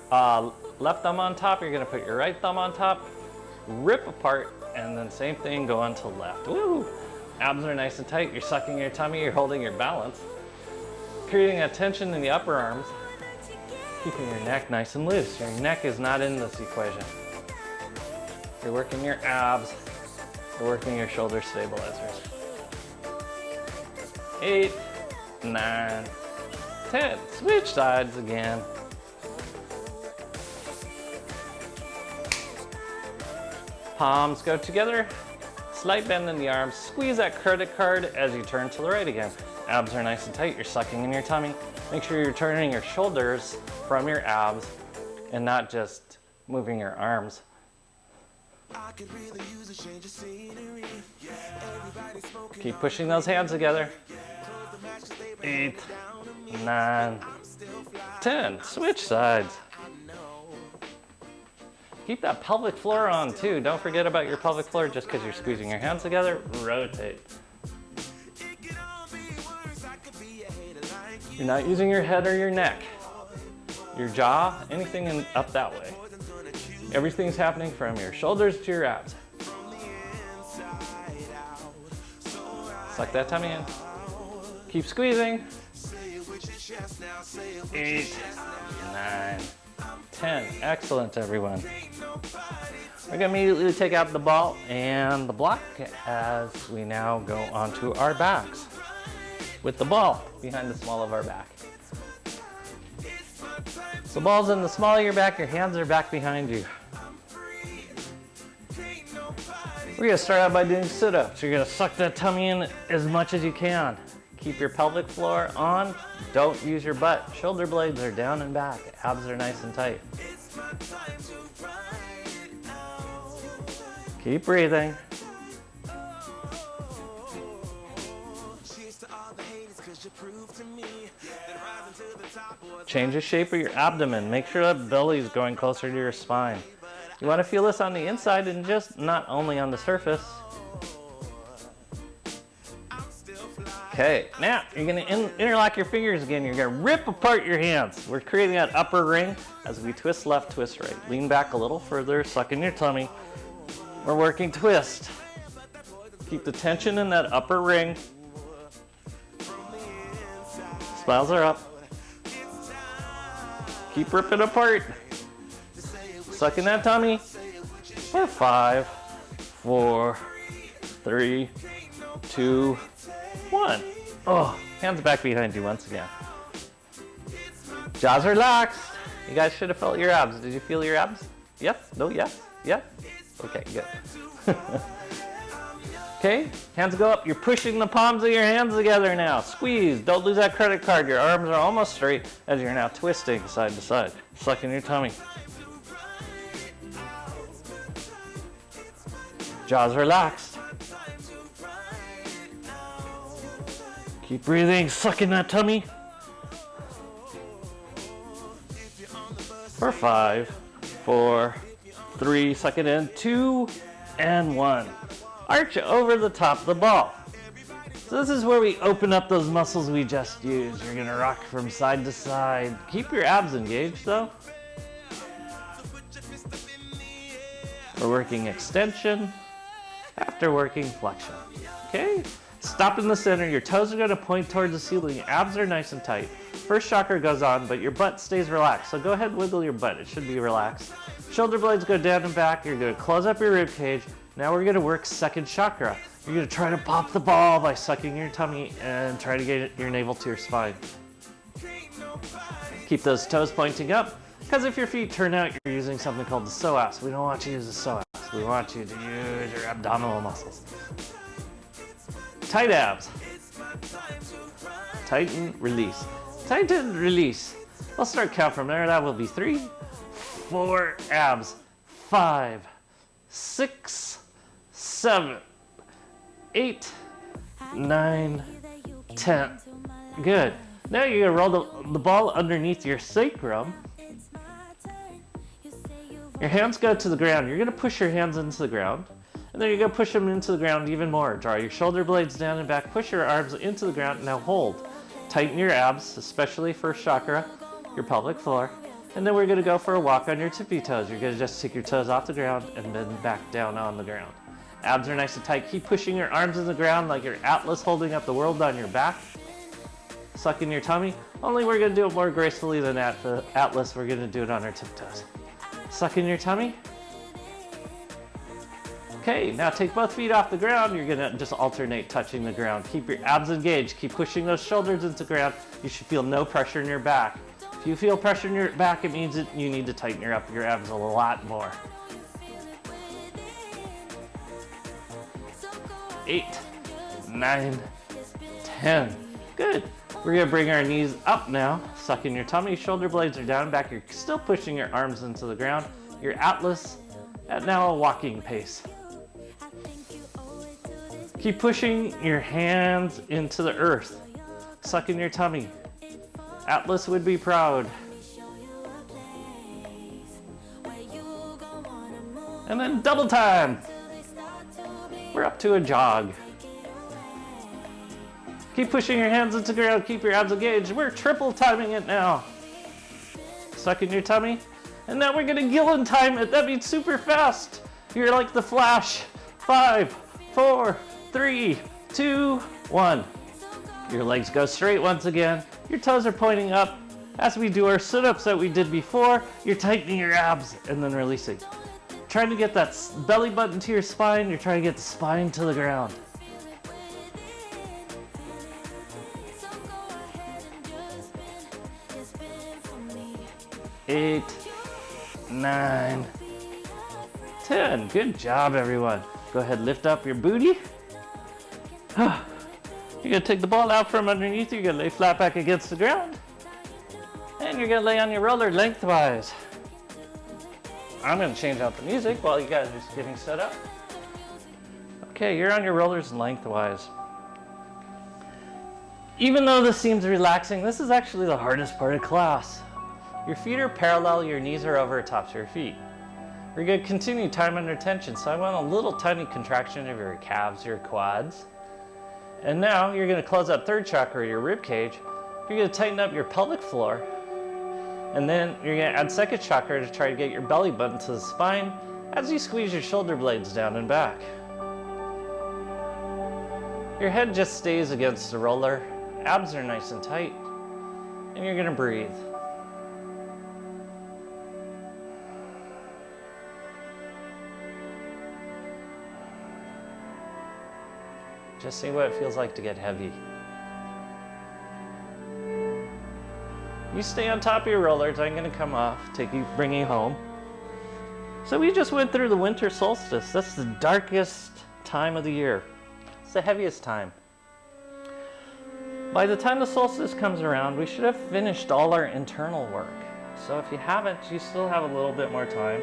left thumb on top, you're gonna put your right thumb on top, rip apart, and then same thing, go on to left. Woo! Abs are nice and tight. You're sucking your tummy, you're holding your balance. Creating a tension in the upper arms. Keeping your neck nice and loose. Your neck is not in this equation. You're working your abs. You're working your shoulder stabilizers. 8, 9, 10. Switch sides again. Palms go together. Slight bend in the arms. Squeeze that credit card as you turn to the right again. Abs are nice and tight. You're sucking in your tummy. Make sure you're turning your shoulders from your abs and not just moving your arms. Keep pushing those hands together. 8, 9, 10. Switch sides. Keep that pelvic floor on too. Don't forget about your pelvic floor just because you're squeezing your hands together. Rotate. You're not using your head or your neck, your jaw, anything up that way. Everything's happening from your shoulders to your abs. Suck that tummy in. Keep squeezing. 8, 9, 10. Excellent, everyone. We're gonna immediately take out the ball and the block as we now go onto our backs with the ball behind the small of our back. So ball's in the small of your back, your hands are back behind you. We're gonna start out by doing sit-ups. You're gonna suck that tummy in as much as you can. Keep your pelvic floor on. Don't use your butt. Shoulder blades are down and back. Abs are nice and tight. Keep breathing. Change the shape of your abdomen. Make sure that belly is going closer to your spine. You want to feel this on the inside and just not only on the surface. Okay, now you're going to interlock your fingers again. You're going to rip apart your hands. We're creating that upper ring as we twist left, twist right. Lean back a little further, suck in your tummy. We're working twist. Keep the tension in that upper ring. Smiles are up. Keep ripping apart. Suck in that tummy. For 5, 4, 3, 2, 1. Oh, hands back behind you once again. Jaws relaxed. You guys should have felt your abs. Did you feel your abs? Yes? No? Yes? Yes? Okay, good. Okay, hands go up. You're pushing the palms of your hands together now. Squeeze. Don't lose that credit card. Your arms are almost straight as you're now twisting side to side, sucking your tummy. Jaws relaxed. Keep breathing, sucking that tummy. For 5, 4, 3, suck it in, 2, and 1. Arch over the top of the ball. So this is where we open up those muscles we just used. You're gonna rock from side to side. Keep your abs engaged though. We're working extension after working flexion. Okay? Stop in the center. Your toes are gonna point towards the ceiling. Abs are nice and tight. First chakra goes on, but your butt stays relaxed. So go ahead and wiggle your butt. It should be relaxed. Shoulder blades go down and back. You're gonna close up your rib cage. Now we're gonna work second chakra. You're gonna try to pop the ball by sucking your tummy and try to get your navel to your spine. Keep those toes pointing up, because if your feet turn out, you're using something called the psoas. We don't want you to use the psoas. We want you to use your abdominal muscles. Tight abs. Tighten, release. Tighten, release. I'll start count from there. That will be 3, 4 abs, 5, 6, 7, 8, 9, 10. Good. Now you're gonna roll the ball underneath your sacrum. Your hands go to the ground. You're gonna push your hands into the ground. And then you're gonna push them into the ground even more. Draw your shoulder blades down and back. Push your arms into the ground. Now hold. Tighten your abs, especially first chakra, your pelvic floor. And then we're gonna go for a walk on your tippy toes. You're gonna just take your toes off the ground and then back down on the ground. Abs are nice and tight. Keep pushing your arms in the ground like your atlas holding up the world on your back. Sucking your tummy. Only we're gonna do it more gracefully than at the atlas. We're gonna do it on our tiptoes. Sucking your tummy. Okay, now take both feet off the ground. You're gonna just alternate touching the ground. Keep your abs engaged. Keep pushing those shoulders into the ground. You should feel no pressure in your back. If you feel pressure in your back, it means that you need to tighten your abs a lot more. 8, 9, 10. Good. We're gonna bring our knees up now. Sucking your tummy, shoulder blades are down and back. You're still pushing your arms into the ground. Your atlas at now a walking pace. Keep pushing your hands into the earth. Sucking your tummy. Atlas would be proud. And then double time. We're up to a jog. Keep pushing your hands into the ground. Keep your abs engaged. We're triple timing it now. Sucking your tummy. And now we're gonna Gillen time it. That means super fast. You're like the Flash. 5, 4, 3, 2, 1. Your legs go straight once again. Your toes are pointing up. As we do our sit-ups that we did before, you're tightening your abs and then releasing. Trying to get that belly button to your spine. You're trying to get the spine to the ground. 8, 9, 10. Good job, everyone. Go ahead, lift up your booty. You're gonna take the ball out from underneath you. You're gonna lay flat back against the ground. And you're gonna lay on your roller lengthwise. I'm gonna change out the music while you guys are just getting set up. Okay, you're on your rollers lengthwise. Even though this seems relaxing, this is actually the hardest part of class. Your feet are parallel, your knees are over the tops of your feet. We're gonna continue time under tension, so I want a little tiny contraction of your calves, your quads. And now you're gonna close up third chakra, your rib cage. You're gonna tighten up your pelvic floor. And then you're gonna add second chakra to try to get your belly button to the spine as you squeeze your shoulder blades down and back. Your head just stays against the roller. Abs are nice and tight. And you're gonna breathe. Just see what it feels like to get heavy. You stay on top of your rollers. I'm gonna come off, bring you home. So we just went through the winter solstice. That's the darkest time of the year. It's the heaviest time. By the time the solstice comes around, we should have finished all our internal work. So if you haven't, you still have a little bit more time.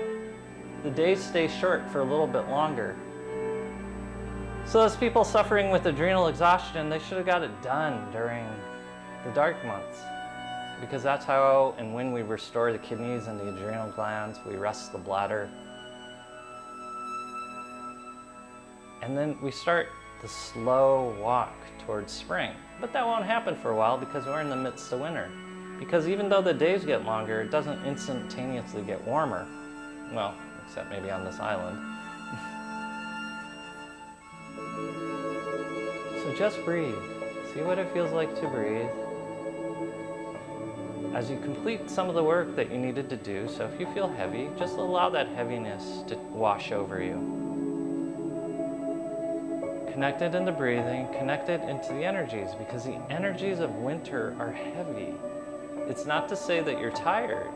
The days stay short for a little bit longer. So those people suffering with adrenal exhaustion, they should have got it done during the dark months, because that's how and when we restore the kidneys and the adrenal glands, we rest the bladder. And then we start the slow walk towards spring. But that won't happen for a while because we're in the midst of winter. Because even though the days get longer, it doesn't instantaneously get warmer. Well, except maybe on this island. So just breathe. See what it feels like to breathe. As you complete some of the work that you needed to do, so if you feel heavy, just allow that heaviness to wash over you. Connected into breathing, connected into the energies, because the energies of winter are heavy. It's not to say that you're tired,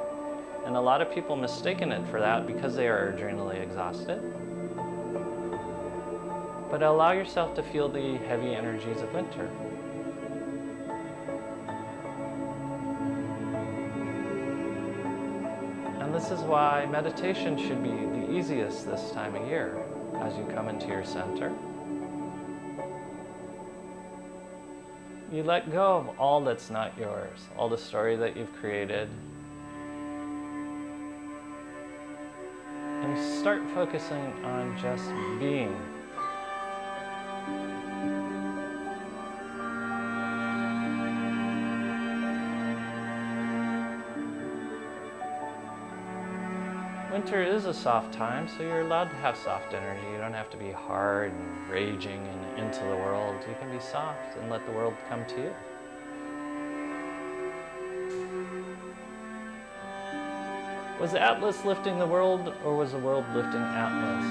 and a lot of people mistaken it for that because they are adrenally exhausted. But allow yourself to feel the heavy energies of winter. And this is why meditation should be the easiest this time of year, as you come into your center. You let go of all that's not yours, all the story that you've created. And you start focusing on just being. Winter is a soft time, so you're allowed to have soft energy. You don't have to be hard and raging and into the world. You can be soft and let the world come to you. Was Atlas lifting the world, or was the world lifting Atlas?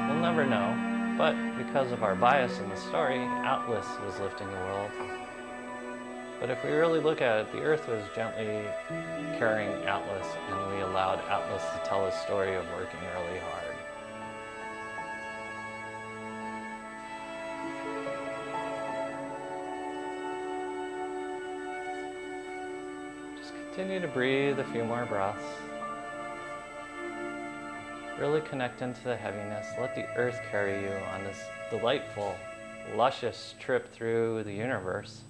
We'll never know, but because of our bias in the story, Atlas was lifting the world. But if we really look at it, the Earth was gently carrying Atlas, and we allowed Atlas to tell his story of working really hard. Just continue to breathe a few more breaths. Really connect into the heaviness. Let the Earth carry you on this delightful, luscious trip through the universe.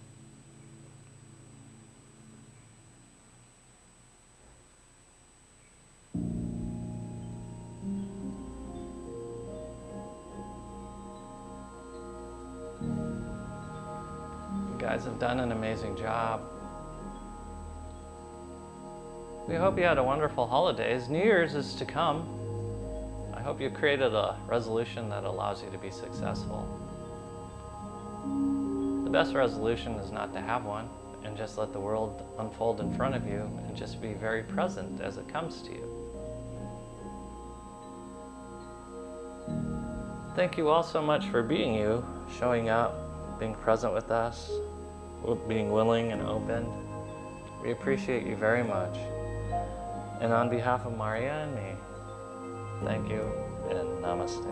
You guys have done an amazing job. We hope you had a wonderful holidays. New Year's is to come. I hope you created a resolution that allows you to be successful. The best resolution is not to have one and just let the world unfold in front of you and just be very present as it comes to you. Thank you all so much for being you, showing up, being present with us, being willing and open. We appreciate you very much. And on behalf of Maria and me, thank you and namaste.